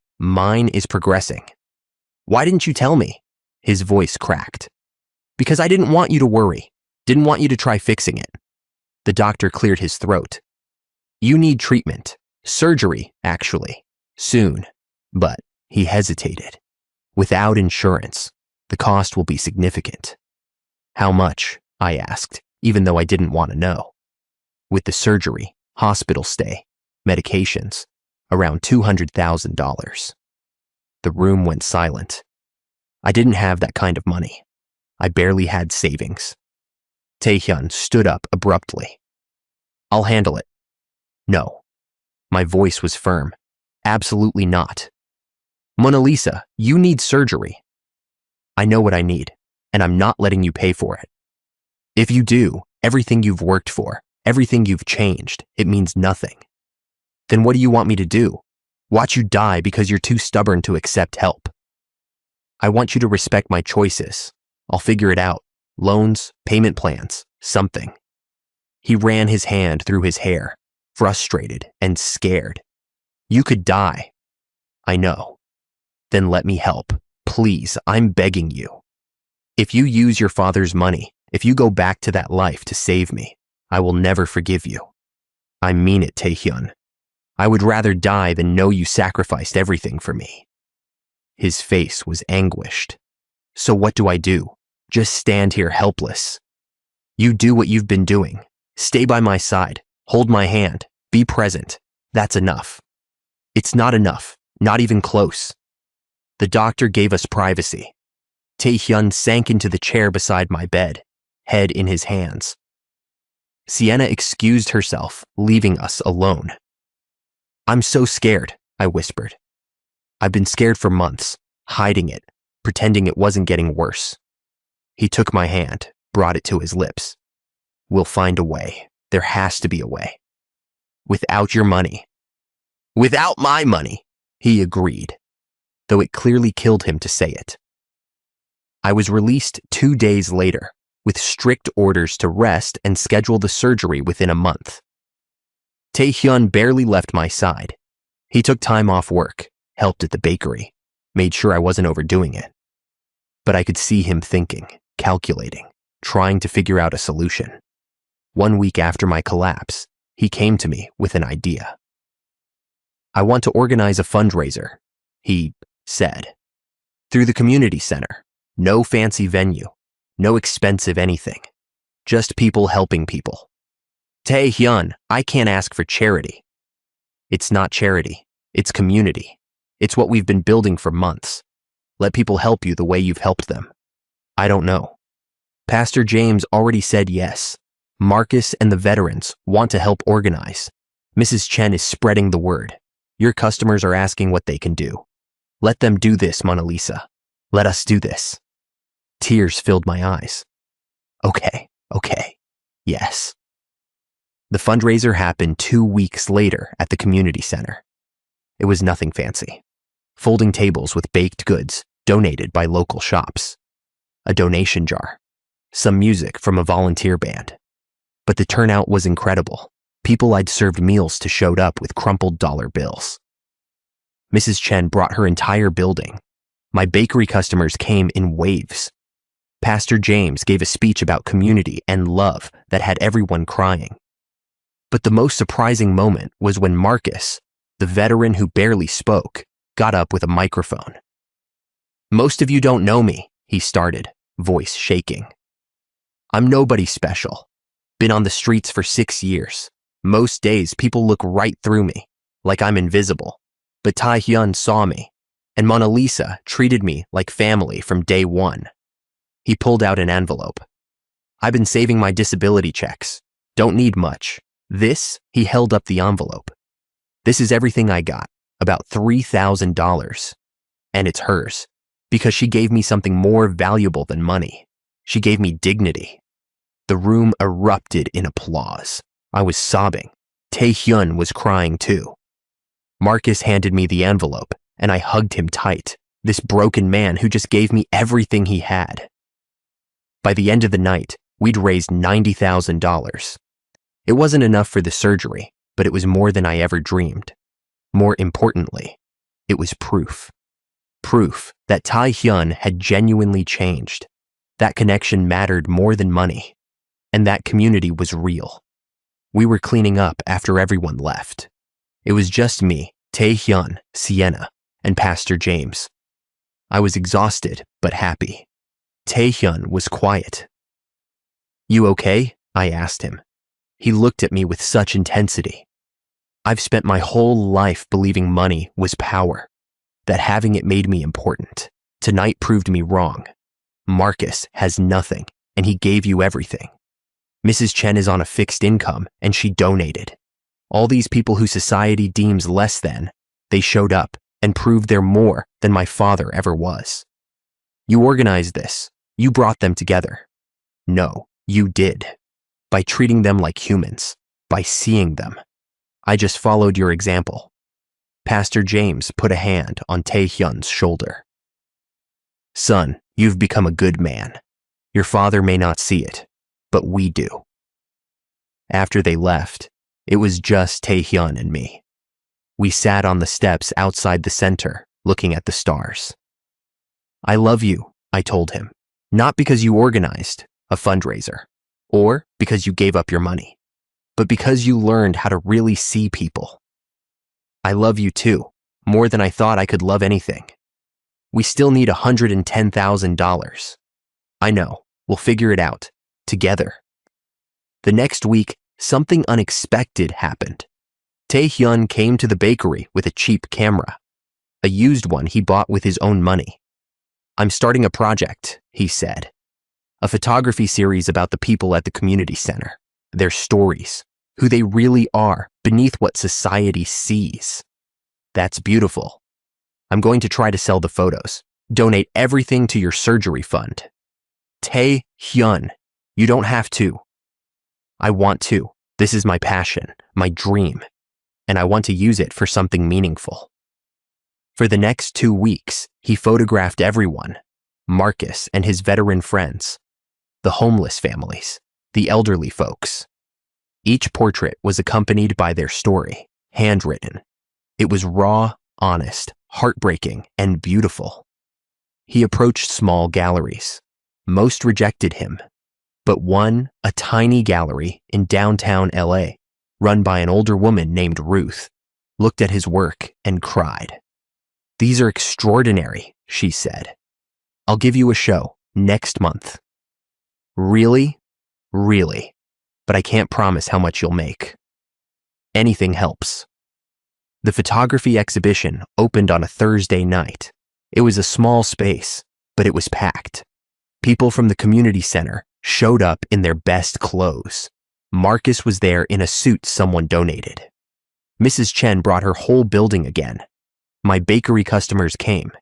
is progressing." "Why didn't you tell me?" His voice cracked. "Because I didn't want you to worry. Didn't want you to try fixing it." The doctor cleared his throat. "You need treatment. Surgery, actually. Soon." But he hesitated. "Without insurance, the cost will be significant." "How much?" I asked, even though I didn't want to know. "With the surgery, hospital stay, medications, around $200,000. The room went silent. I didn't have that kind of money. I barely had savings. Tae-hyun stood up abruptly. "I'll handle it." "No." My voice was firm. "Absolutely not." "Mona Lisa, you need surgery." "I know what I need, and I'm not letting you pay for it. If you do, everything you've worked for, everything you've changed, it means nothing." "Then what do you want me to do? Watch you die because you're too stubborn to accept help?" "I want you to respect my choices. I'll figure it out. Loans, payment plans, something." He ran his hand through his hair, frustrated and scared. "You could die." "I know." "Then let me help. Please, I'm begging you. If you use your father's money, if you go back to that life to save me, I will never forgive you. I mean it, Tae-hyun. I would rather die than know you sacrificed everything for me." His face was anguished. "So what do I do? Just stand here helpless?" "You do what you've been doing. Stay by my side. Hold my hand. Be present. That's enough." "It's not enough. Not even close." The doctor gave us privacy. Tae-hyun sank into the chair beside my bed, head in his hands. Sienna excused herself, leaving us alone. "I'm so scared," I whispered. "I've been scared for months, hiding it, pretending it wasn't getting worse." He took my hand, brought it to his lips. "We'll find a way. There has to be a way. Without your money." "Without my money," he agreed, though it clearly killed him to say it. I was released 2 days later, with strict orders to rest and schedule the surgery within a month. Tae-hyun barely left my side. He took time off work, helped at the bakery, made sure I wasn't overdoing it. But I could see him thinking, calculating, trying to figure out a solution. 1 week after my collapse, he came to me with an idea. I want to organize a fundraiser, he said. Through the community center. No fancy venue. No expensive anything. Just people helping people. Tae-hyun, I can't ask for charity. It's not charity. It's community. It's what we've been building for months. Let people help you the way you've helped them. I don't know. Pastor James already said yes. Marcus and the veterans want to help organize. Mrs. Chen is spreading the word. Your customers are asking what they can do. Let them do this, Mona Lisa. Let us do this. Tears filled my eyes. Okay. Yes. The fundraiser happened 2 weeks later at the community center. It was nothing fancy. Folding tables with baked goods donated by local shops. A donation jar. Some music from a volunteer band. But the turnout was incredible. People I'd served meals to showed up with crumpled dollar bills. Mrs. Chen brought her entire building. My bakery customers came in waves. Pastor James gave a speech about community and love that had everyone crying. But the most surprising moment was when Marcus, the veteran who barely spoke, got up with a microphone. Most of you don't know me, he started, voice shaking. I'm nobody special. Been on the streets for 6 years. Most days people look right through me, like I'm invisible. But Tae-hyun saw me, and Mona Lisa treated me like family from day one. He pulled out an envelope. I've been saving my disability checks. Don't need much. This, he held up the envelope. This is everything I got, about $3,000. And it's hers, because she gave me something more valuable than money. She gave me dignity. The room erupted in applause. I was sobbing. Tae-hyun was crying too. Marcus handed me the envelope, and I hugged him tight, this broken man who just gave me everything he had. By the end of the night, we'd raised $90,000. It wasn't enough for the surgery, but it was more than I ever dreamed. More importantly, it was proof. Proof that Tae-hyun had genuinely changed. That connection mattered more than money. And that community was real. We were cleaning up after everyone left. It was just me, Tae-hyun, Sienna, and Pastor James. I was exhausted, but happy. Tae-hyun was quiet. You okay? I asked him. He looked at me with such intensity. I've spent my whole life believing money was power, that having it made me important. Tonight proved me wrong. Marcus has nothing, and he gave you everything. Mrs. Chen is on a fixed income, and she donated. All these people who society deems less than, they showed up and proved they're more than my father ever was. You organized this. You brought them together. No, you did. By treating them like humans. By seeing them. I just followed your example. Pastor James put a hand on Tae-hyun's shoulder. Son, you've become a good man. Your father may not see it, but we do. After they left, it was just Tae-hyun and me. We sat on the steps outside the center, looking at the stars. I love you, I told him, not because you organized a fundraiser, or because you gave up your money, but because you learned how to really see people. I love you too, more than I thought I could love anything. We still need $110,000. I know, we'll figure it out, together. The next week, something unexpected happened. Tae-hyun came to the bakery with a cheap camera, a used one he bought with his own money. I'm starting a project, he said. A photography series about the people at the community center, their stories, who they really are beneath what society sees. That's beautiful. I'm going to try to sell the photos, donate everything to your surgery fund. Tae-hyun, you don't have to. I want to. This is my passion, my dream, and I want to use it for something meaningful. For the next 2 weeks, he photographed everyone, Marcus and his veteran friends, the homeless families, the elderly folks. Each portrait was accompanied by their story, handwritten. It was raw, honest, heartbreaking, and beautiful. He approached small galleries. Most rejected him, but one, a tiny gallery in downtown LA, run by an older woman named Ruth, looked at his work, and cried. "These are extraordinary," she said. "I'll give you a show next month." "Really? Really? But I can't promise how much you'll make." "Anything helps." The photography exhibition opened on a Thursday night. It was a small space, but it was packed. People from the community center showed up in their best clothes. Marcus was there in a suit someone donated. Mrs. Chen brought her whole building again. My bakery customers came.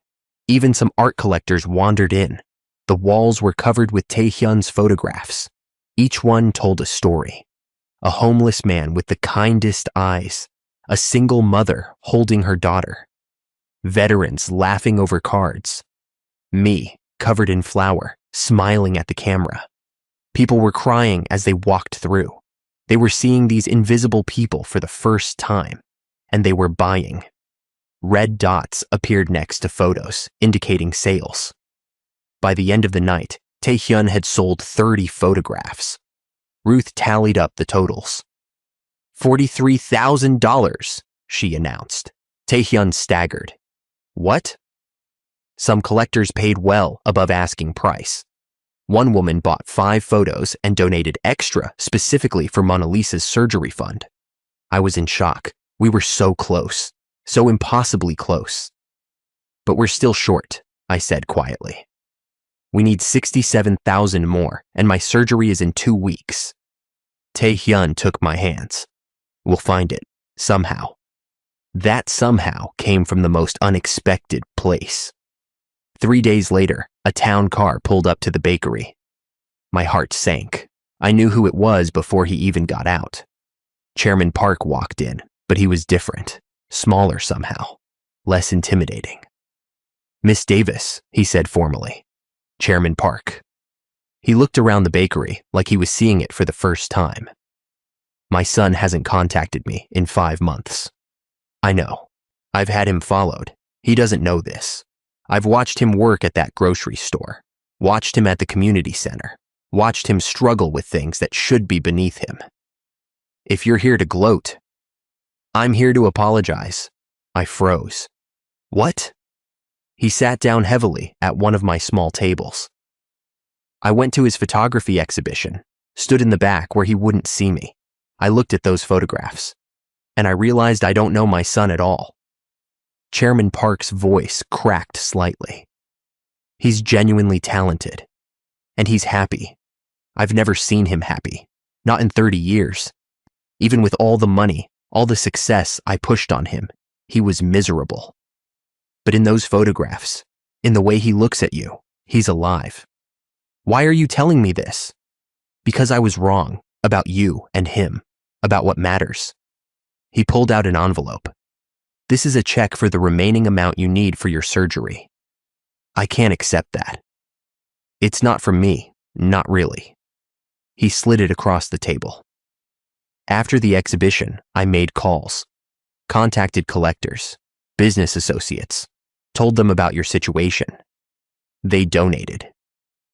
Even some art collectors wandered in. The walls were covered with Taehyun's photographs. Each one told a story. A homeless man with the kindest eyes. A single mother holding her daughter. Veterans laughing over cards. Me, covered in flour, smiling at the camera. People were crying as they walked through. They were seeing these invisible people for the first time, and they were buying. Red dots appeared next to photos, indicating sales. By the end of the night, Taehyun had sold 30 photographs. Ruth tallied up the totals. $43,000, she announced. Taehyun staggered. What? Some collectors paid well above asking price. One woman bought 5 photos and donated extra specifically for Mona Lisa's surgery fund. I was in shock. We were so close, so impossibly close. But we're still short, I said quietly. We need 67,000 more, and my surgery is in 2 weeks. Taehyun took my hands. We'll find it, somehow. That somehow came from the most unexpected place. 3 days later, a town car pulled up to the bakery. My heart sank. I knew who it was before he even got out. Chairman Park walked in, but he was different, smaller somehow, less intimidating. "Miss Davis," he said formally. Chairman Park. He looked around the bakery like he was seeing it for the first time. "My son hasn't contacted me in 5 months. I know. I've had him followed. He doesn't know this. I've watched him work at that grocery store, watched him at the community center, watched him struggle with things that should be beneath him. If you're here to gloat, I'm here to apologize." I froze. "What?" He sat down heavily at one of my small tables. "I went to his photography exhibition, stood in the back where he wouldn't see me. I looked at those photographs, and I realized I don't know my son at all." Chairman Park's voice cracked slightly. "He's genuinely talented, and he's happy. I've never seen him happy, not in 30 years. Even with all the money, all the success I pushed on him, he was miserable. But in those photographs, in the way he looks at you, he's alive. Why are you telling me this? Because I was wrong about you and him, about what matters." He pulled out an envelope. "This is a check for the remaining amount you need for your surgery. I can't accept that. It's not from me, not really." He slid it across the table. After the exhibition, I made calls, contacted collectors, business associates, told them about your situation. They donated.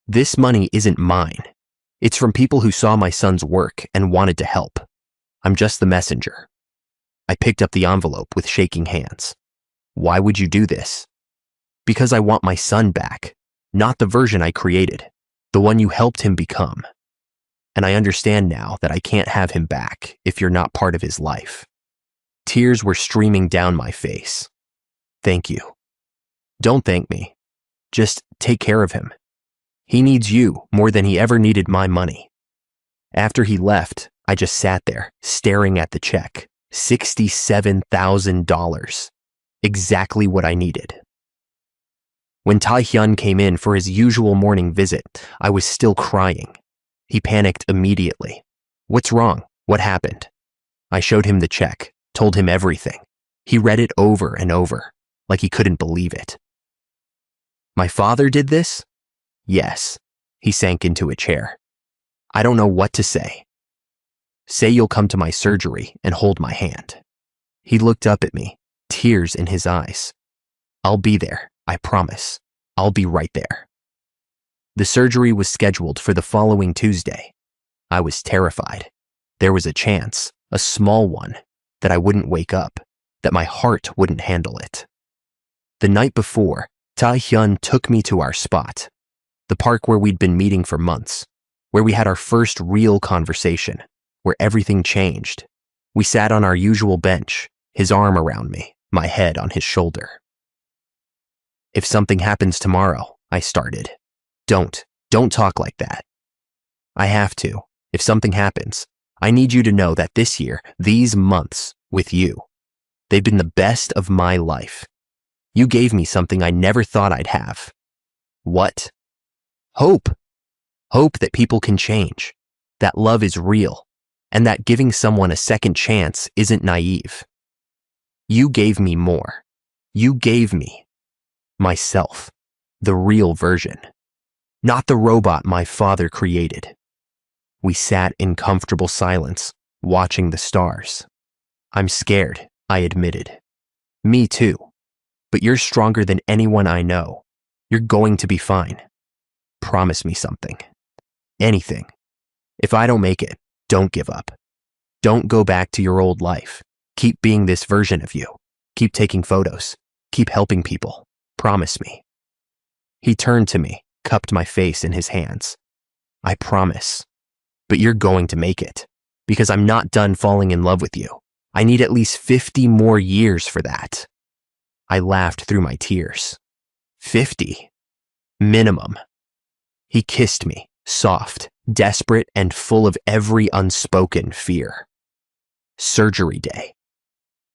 This money isn't mine. It's from people who saw my son's work and wanted to help. I'm just the messenger. I picked up the envelope with shaking hands. "Why would you do this?" "Because I want my son back, not the version I created, the one you helped him become. And I understand now that I can't have him back if you're not part of his life." Tears were streaming down my face. "Thank you." "Don't thank me. Just take care of him. He needs you more than he ever needed my money." After he left, I just sat there, staring at the check. $67,000. Exactly what I needed. When Taehyun came in for his usual morning visit, I was still crying. He panicked immediately. "What's wrong? What happened?" I showed him the check, told him everything. He read it over and over, like he couldn't believe it. "My father did this?" "Yes." He sank into a chair. "I don't know what to say." "Say you'll come to my surgery and hold my hand." He looked up at me, tears in his eyes. "I'll be there, I promise. I'll be right there." The surgery was scheduled for the following Tuesday. I was terrified. There was a chance, a small one, that I wouldn't wake up, that my heart wouldn't handle it. The night before, Tae-hyun took me to our spot, the park where we'd been meeting for months, where we had our first real conversation, where everything changed. We sat on our usual bench, his arm around me, my head on his shoulder. "If something happens tomorrow," I started. Don't talk like that." "I have to. If something happens, I need you to know that this year, these months with you, they've been the best of my life. You gave me something I never thought I'd have." "What?" "Hope. Hope that people can change, that love is real, and that giving someone a second chance isn't naive. You gave me more. You gave me myself, the real version, not the robot my father created." We sat in comfortable silence, watching the stars. "I'm scared," I admitted. "Me too. But you're stronger than anyone I know. You're going to be fine. Promise me something. Anything. If I don't make it, don't give up. Don't go back to your old life. Keep being this version of you. Keep taking photos. Keep helping people. Promise me." He turned to me, cupped my face in his hands. "I promise. But you're going to make it. Because I'm not done falling in love with you. I need at least 50 more years for that." I laughed through my tears. 50. Minimum. He kissed me, soft, desperate, and full of every unspoken fear. Surgery day.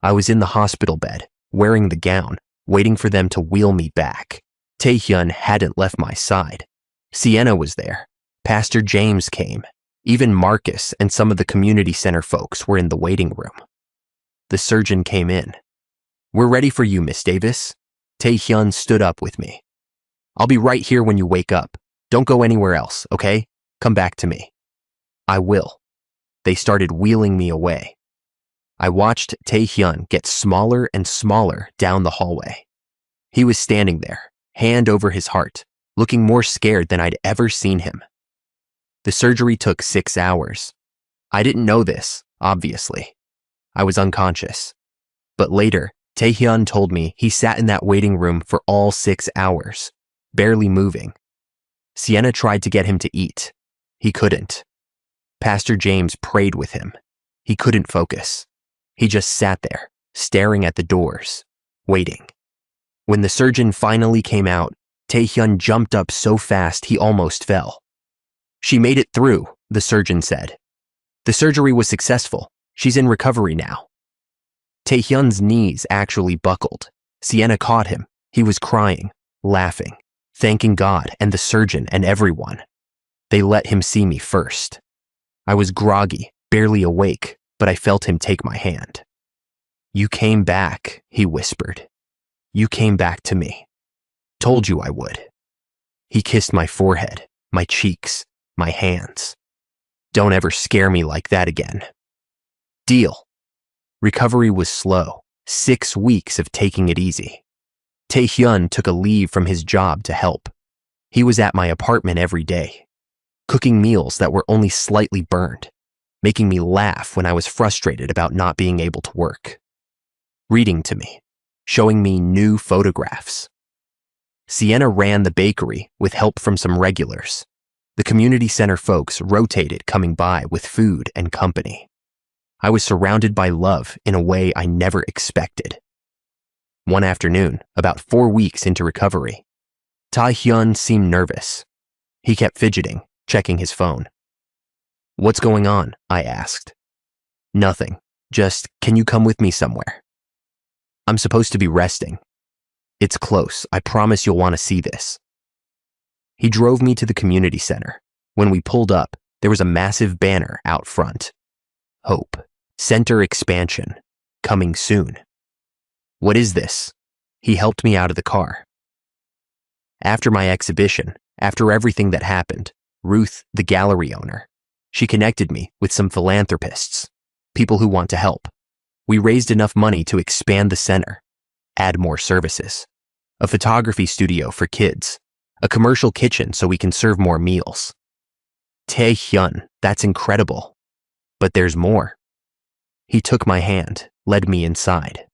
I was in the hospital bed, wearing the gown, waiting for them to wheel me back. Taehyun hadn't left my side. Sienna was there. Pastor James came. Even Marcus and some of the community center folks were in the waiting room. The surgeon came in. "We're ready for you, Miss Davis." Taehyun stood up with me. "I'll be right here when you wake up. Don't go anywhere else, okay? Come back to me." "I will." They started wheeling me away. I watched Taehyun get smaller and smaller down the hallway. He was standing there, hand over his heart, looking more scared than I'd ever seen him. The surgery took 6 hours. I didn't know this, obviously. I was unconscious. But later, Taehyun told me he sat in that waiting room for all 6 hours, barely moving. Sienna tried to get him to eat. He couldn't. Pastor James prayed with him. He couldn't focus. He just sat there, staring at the doors, waiting. When the surgeon finally came out, Taehyun jumped up so fast he almost fell. "She made it through," the surgeon said. "The surgery was successful. She's in recovery now." Taehyun's knees actually buckled. Sienna caught him. He was crying, laughing, thanking God and the surgeon and everyone. They let him see me first. I was groggy, barely awake, but I felt him take my hand. "You came back," he whispered. "You came back to me. Told you I would." He kissed my forehead, my cheeks, my hands. "Don't ever scare me like that again." Deal. Recovery was slow, 6 weeks of taking it easy. Taehyun took a leave from his job to help. He was at my apartment every day, cooking meals that were only slightly burned, making me laugh when I was frustrated about not being able to work, reading to me, showing me new photographs. Sienna ran the bakery with help from some regulars. The community center folks rotated coming by with food and company. I was surrounded by love in a way I never expected. One afternoon, about 4 weeks into recovery, Taehyun seemed nervous. He kept fidgeting, checking his phone. "What's going on?" I asked. "Nothing. Just, can you come with me somewhere?" "I'm supposed to be resting." "It's close. I promise you'll want to see this." He drove me to the community center. When we pulled up, there was a massive banner out front. Hope. Center expansion. Coming soon. "What is this?" He helped me out of the car. After my exhibition, after everything that happened, Ruth, the gallery owner, she connected me with some philanthropists, people who want to help. We raised enough money to expand the center, add more services, a photography studio for kids, a commercial kitchen so we can serve more meals. Taehyun, that's incredible. But there's more. He took my hand, led me inside.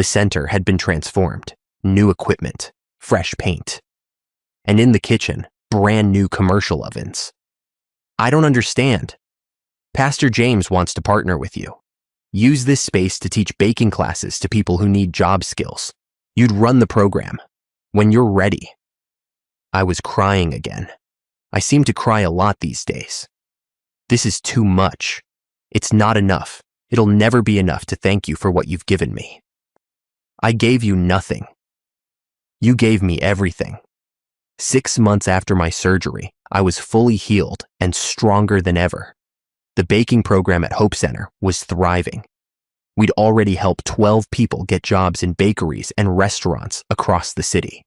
The center had been transformed, new equipment, fresh paint. And in the kitchen, brand new commercial ovens. I don't understand. Pastor James wants to partner with you. Use this space to teach baking classes to people who need job skills. You'd run the program. When you're ready. I was crying again. I seem to cry a lot these days. This is too much. It's not enough. It'll never be enough to thank you for what you've given me. I gave you nothing. You gave me everything. 6 months after my surgery, I was fully healed and stronger than ever. The baking program at Hope Center was thriving. We'd already helped 12 people get jobs in bakeries and restaurants across the city.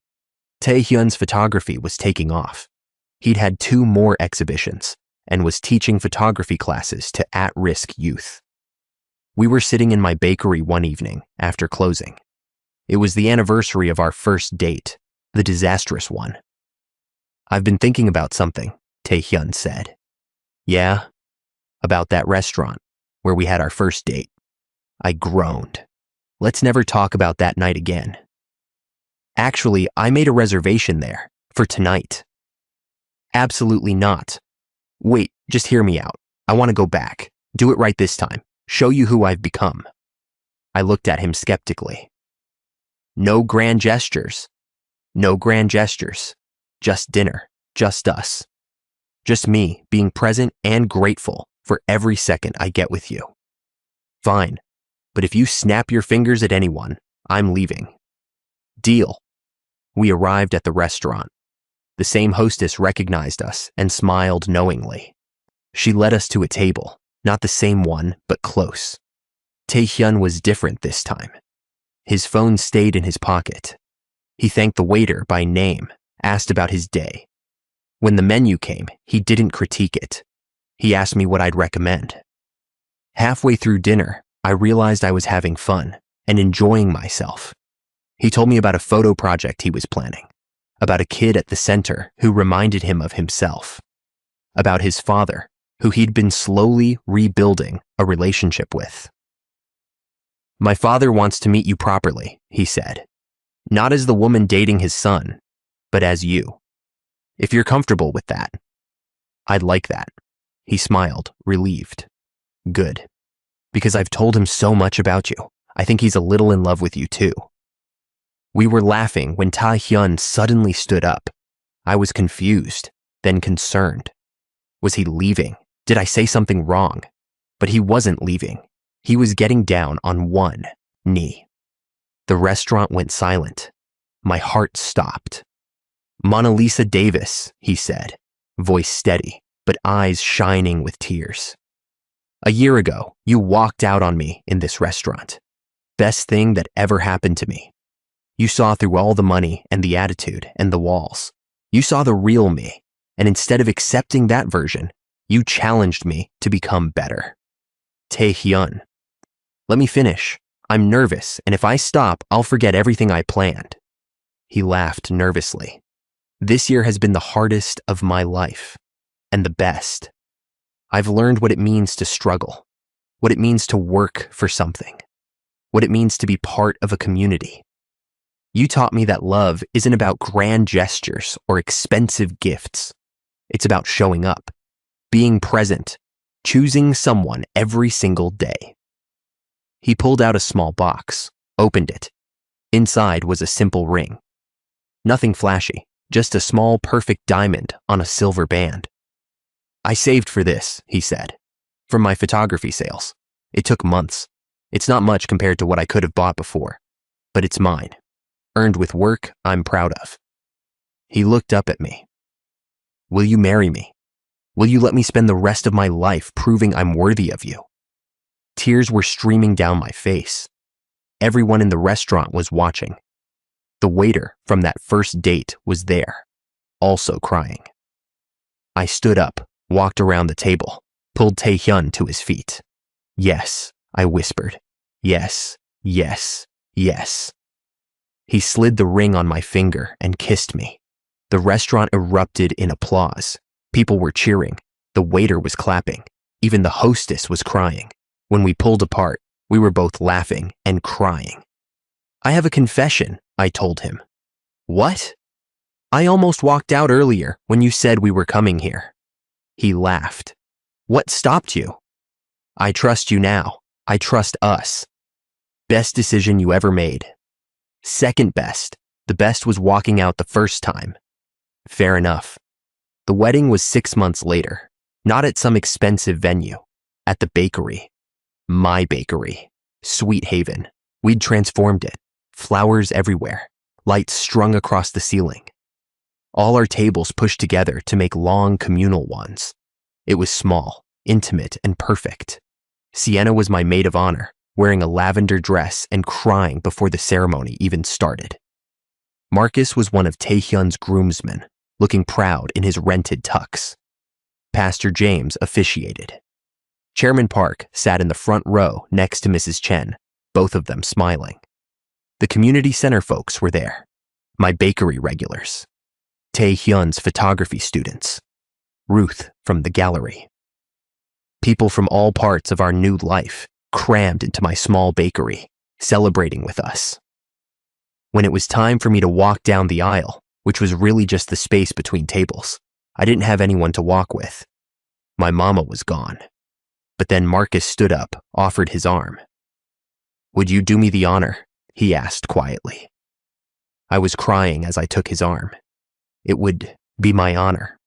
Taehyun's photography was taking off. He'd had 2 more exhibitions and was teaching photography classes to at-risk youth. We were sitting in my bakery one evening after closing. It was the anniversary of our first date, the disastrous one. I've been thinking about something, Taehyun said. Yeah, about that restaurant where we had our first date. I groaned. Let's never talk about that night again. Actually, I made a reservation there for tonight. Absolutely not. Wait, just hear me out. I want to go back. Do it right this time. Show you who I've become. I looked at him skeptically. No grand gestures. No grand gestures. Just dinner. Just us. Just me being present and grateful for every second I get with you. Fine, but if you snap your fingers at anyone, I'm leaving. Deal. We arrived at the restaurant. The same hostess recognized us and smiled knowingly. She led us to a table, not the same one, but close. Taehyun was different this time. His phone stayed in his pocket. He thanked the waiter by name, asked about his day. When the menu came, he didn't critique it. He asked me what I'd recommend. Halfway through dinner, I realized I was having fun and enjoying myself. He told me about a photo project he was planning, about a kid at the center who reminded him of himself, about his father, who he'd been slowly rebuilding a relationship with. My father wants to meet you properly, he said. Not as the woman dating his son, but as you. If you're comfortable with that. I'd like that. He smiled, relieved. Good. Because I've told him so much about you. I think he's a little in love with you too. We were laughing when Taehyun suddenly stood up. I was confused, then concerned. Was he leaving? Did I say something wrong? But he wasn't leaving. He was getting down on one knee. The restaurant went silent. My heart stopped. Mona Lisa Davis, he said, voice steady, but eyes shining with tears. A year ago, you walked out on me in this restaurant. Best thing that ever happened to me. You saw through all the money and the attitude and the walls. You saw the real me, and instead of accepting that version, you challenged me to become better. Taehyun. Let me finish. I'm nervous, and if I stop, I'll forget everything I planned. He laughed nervously. This year has been the hardest of my life, and the best. I've learned what it means to struggle, what it means to work for something, what it means to be part of a community. You taught me that love isn't about grand gestures or expensive gifts. It's about showing up, being present, choosing someone every single day. He pulled out a small box, opened it. Inside was a simple ring. Nothing flashy, just a small perfect diamond on a silver band. I saved for this, he said, from my photography sales. It took months. It's not much compared to what I could have bought before, but it's mine. Earned with work I'm proud of. He looked up at me. Will you marry me? Will you let me spend the rest of my life proving I'm worthy of you? Tears were streaming down my face. Everyone in the restaurant was watching. The waiter from that first date was there, also crying. I stood up, walked around the table, pulled Taehyun to his feet. Yes, I whispered. Yes, yes, yes. He slid the ring on my finger and kissed me. The restaurant erupted in applause. People were cheering. The waiter was clapping. Even the hostess was crying. When we pulled apart, we were both laughing and crying. I have a confession, I told him. What? I almost walked out earlier when you said we were coming here. He laughed. What stopped you? I trust you now. I trust us. Best decision you ever made. Second best. The best was walking out the first time. Fair enough. The wedding was 6 months later, not at some expensive venue, at the bakery. My bakery. Sweet Haven. We'd transformed it. Flowers everywhere. Lights strung across the ceiling. All our tables pushed together to make long communal ones. It was small, intimate, and perfect. Sienna was my maid of honor, wearing a lavender dress and crying before the ceremony even started. Marcus was one of Taehyun's groomsmen, looking proud in his rented tux. Pastor James officiated. Chairman Park sat in the front row next to Mrs. Chen, both of them smiling. The community center folks were there, my bakery regulars. Taehyun's photography students. Ruth from the gallery. People from all parts of our new life crammed into my small bakery, celebrating with us. When it was time for me to walk down the aisle, which was really just the space between tables, I didn't have anyone to walk with. My mama was gone. But then Marcus stood up, offered his arm. Would you do me the honor? He asked quietly. I was crying as I took his arm. It would be my honor.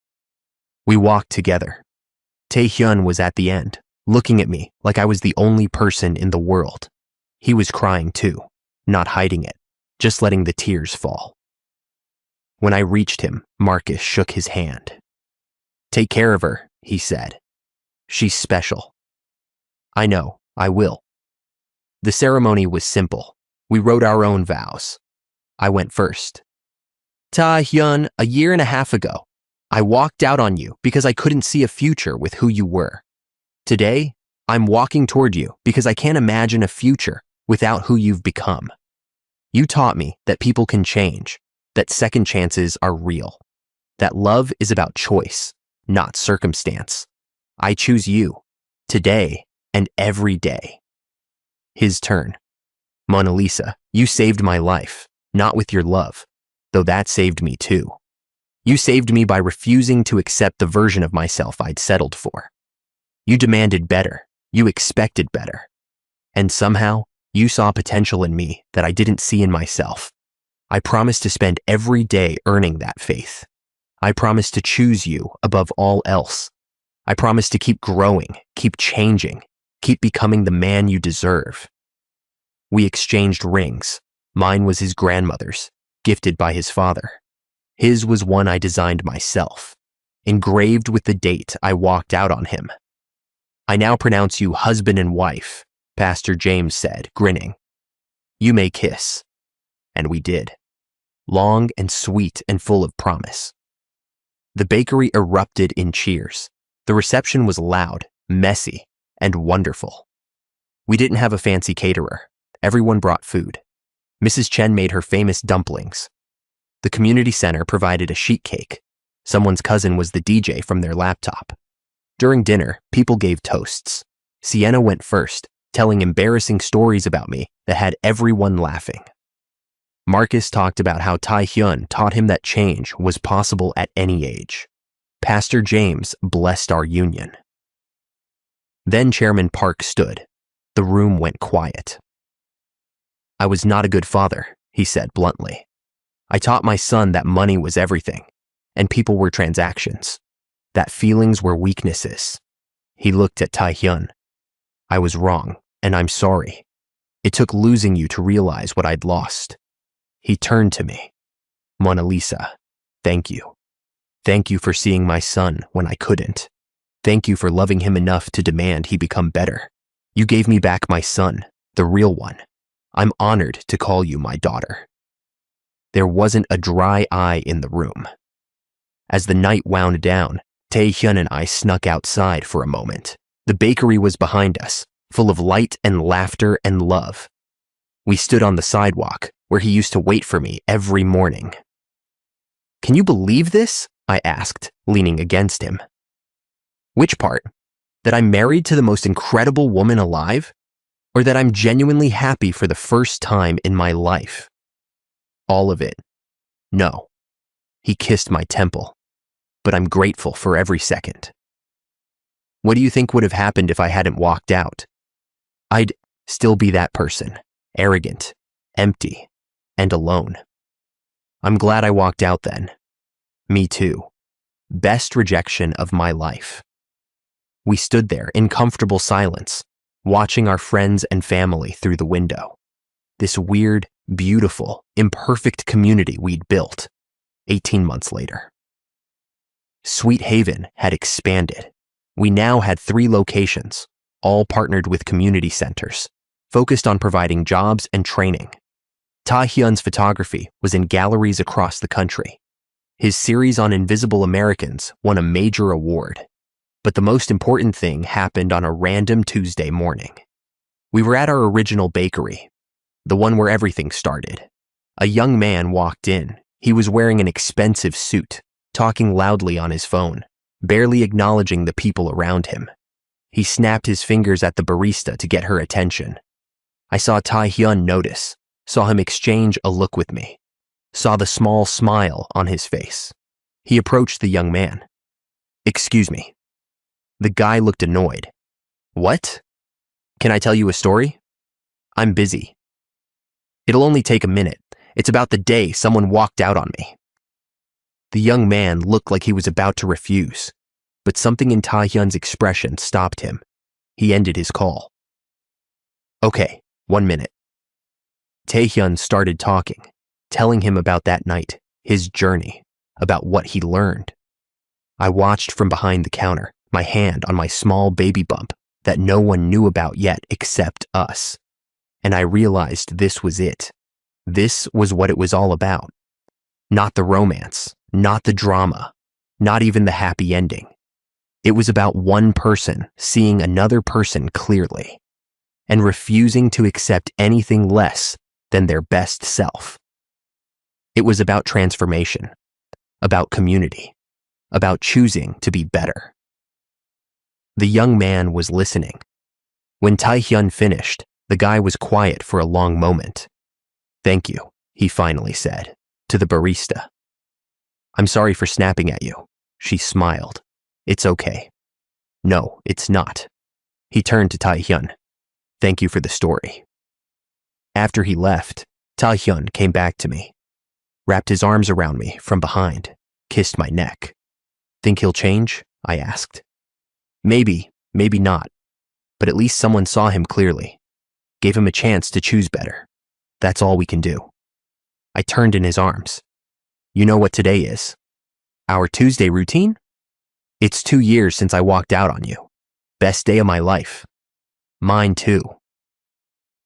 We walked together. Taehyun was at the end, looking at me like I was the only person in the world. He was crying too, not hiding it, just letting the tears fall. When I reached him, Marcus shook his hand. Take care of her, he said. She's special. I know, I will. The ceremony was simple. We wrote our own vows. I went first. Taehyun, a year and a half ago, I walked out on you because I couldn't see a future with who you were. Today, I'm walking toward you because I can't imagine a future without who you've become. You taught me that people can change, that second chances are real, that love is about choice, not circumstance. I choose you, today and every day. His turn. Mona Lisa, you saved my life, not with your love, though that saved me too. You saved me by refusing to accept the version of myself I'd settled for. You demanded better, you expected better. And somehow, you saw potential in me that I didn't see in myself. I promised to spend every day earning that faith. I promised to choose you above all else. I promised to keep growing, keep changing, keep becoming the man you deserve. We exchanged rings. Mine was his grandmother's, gifted by his father. His was one I designed myself, engraved with the date I walked out on him. I now pronounce you husband and wife, Pastor James said, grinning. You may kiss. And we did. Long and sweet and full of promise. The bakery erupted in cheers. The reception was loud, messy, and wonderful. We didn't have a fancy caterer. Everyone brought food. Mrs. Chen made her famous dumplings. The community center provided a sheet cake. Someone's cousin was the DJ from their laptop. During dinner, people gave toasts. Sienna went first, telling embarrassing stories about me that had everyone laughing. Marcus talked about how Taehyun taught him that change was possible at any age. Pastor James blessed our union. Then Chairman Park stood. The room went quiet. I was not a good father, he said bluntly. I taught my son that money was everything, and people were transactions, that feelings were weaknesses. He looked at Taehyun. I was wrong, and I'm sorry. It took losing you to realize what I'd lost. He turned to me. Mona Lisa, thank you. Thank you for seeing my son when I couldn't. Thank you for loving him enough to demand he become better. You gave me back my son, the real one. I'm honored to call you my daughter. There wasn't a dry eye in the room. As the night wound down, Taehyun and I snuck outside for a moment. The bakery was behind us, full of light and laughter and love. We stood on the sidewalk, where he used to wait for me every morning. Can you believe this? I asked, leaning against him. Which part? That I'm married to the most incredible woman alive? Or that I'm genuinely happy for the first time in my life? All of it. No. He kissed my temple, but I'm grateful for every second. What do you think would have happened if I hadn't walked out? I'd still be that person, arrogant, empty, and alone. I'm glad I walked out then. Me too. Best rejection of my life. We stood there in comfortable silence, watching our friends and family through the window. This weird, beautiful, imperfect community we'd built 18 months later. Sweet Haven had expanded. We now had 3 locations, all partnered with community centers, focused on providing jobs and training. Taehyun's photography was in galleries across the country. His series on Invisible Americans won a major award. But the most important thing happened on a random Tuesday morning. We were at our original bakery, the one where everything started. A young man walked in. He was wearing an expensive suit, talking loudly on his phone, barely acknowledging the people around him. He snapped his fingers at the barista to get her attention. I saw Taehyun notice, saw him exchange a look with me, saw the small smile on his face. He approached the young man. "Excuse me." The guy looked annoyed. "What? Can I tell you a story?" "I'm busy." "It'll only take a minute. It's about the day someone walked out on me." The young man looked like he was about to refuse, but something in Taehyun's expression stopped him. He ended his call. "Okay, 1 minute." Taehyun started talking, telling him about that night, his journey, about what he learned. I watched from behind the counter, my hand on my small baby bump that no one knew about yet except us. And I realized this was it. This was what it was all about. Not the romance, not the drama, not even the happy ending. It was about one person seeing another person clearly and refusing to accept anything less than their best self. It was about transformation, about community, about choosing to be better. The young man was listening. When Taehyun finished, the guy was quiet for a long moment. "Thank you," he finally said, to the barista. "I'm sorry for snapping at you." She smiled. "It's okay." "No, it's not." He turned to Taehyun. "Thank you for the story." After he left, Taehyun came back to me, wrapped his arms around me from behind, kissed my neck. "Think he'll change?" I asked. "Maybe, maybe not. But at least someone saw him clearly, gave him a chance to choose better. That's all we can do." I turned in his arms. "You know what today is? Our Tuesday routine? It's 2 years since I walked out on you. Best day of my life." "Mine too."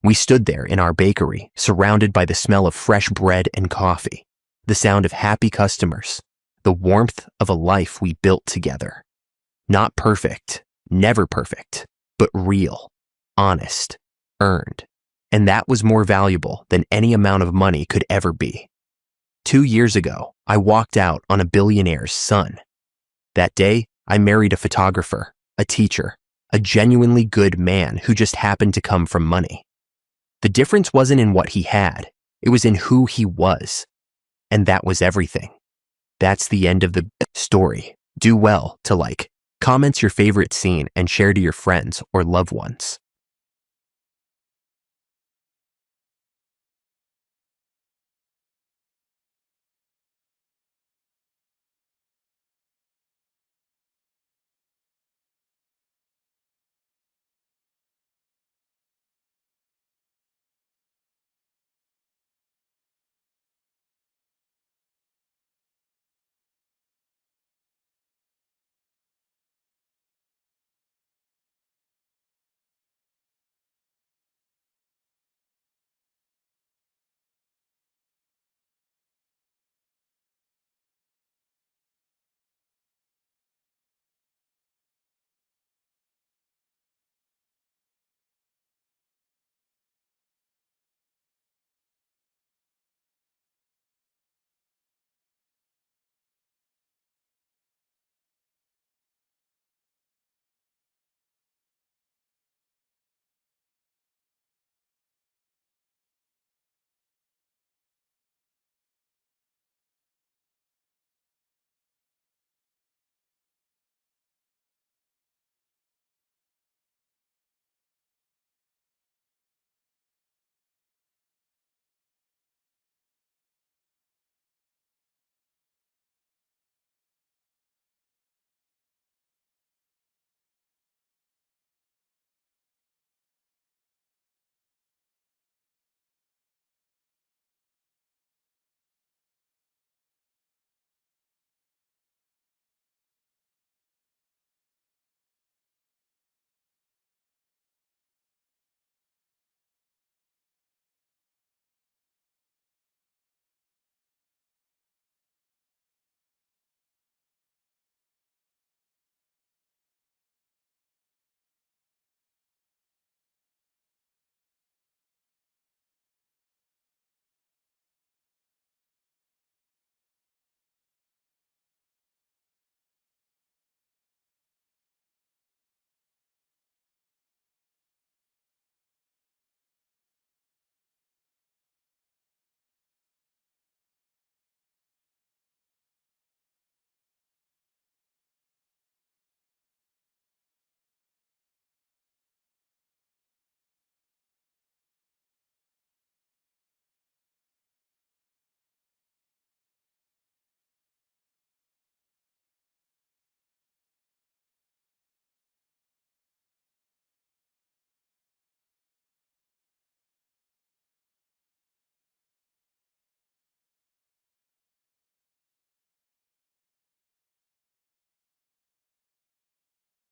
We stood there in our bakery, surrounded by the smell of fresh bread and coffee, the sound of happy customers, the warmth of a life we built together. Not perfect, never perfect, but real, honest, earned. And that was more valuable than any amount of money could ever be. 2 years ago, I walked out on a billionaire's son. That day, I married a photographer, a teacher, a genuinely good man who just happened to come from money. The difference wasn't in what he had, it was in who he was. And that was everything. That's the end of the story. Do well to comment your favorite scene and share to your friends or loved ones.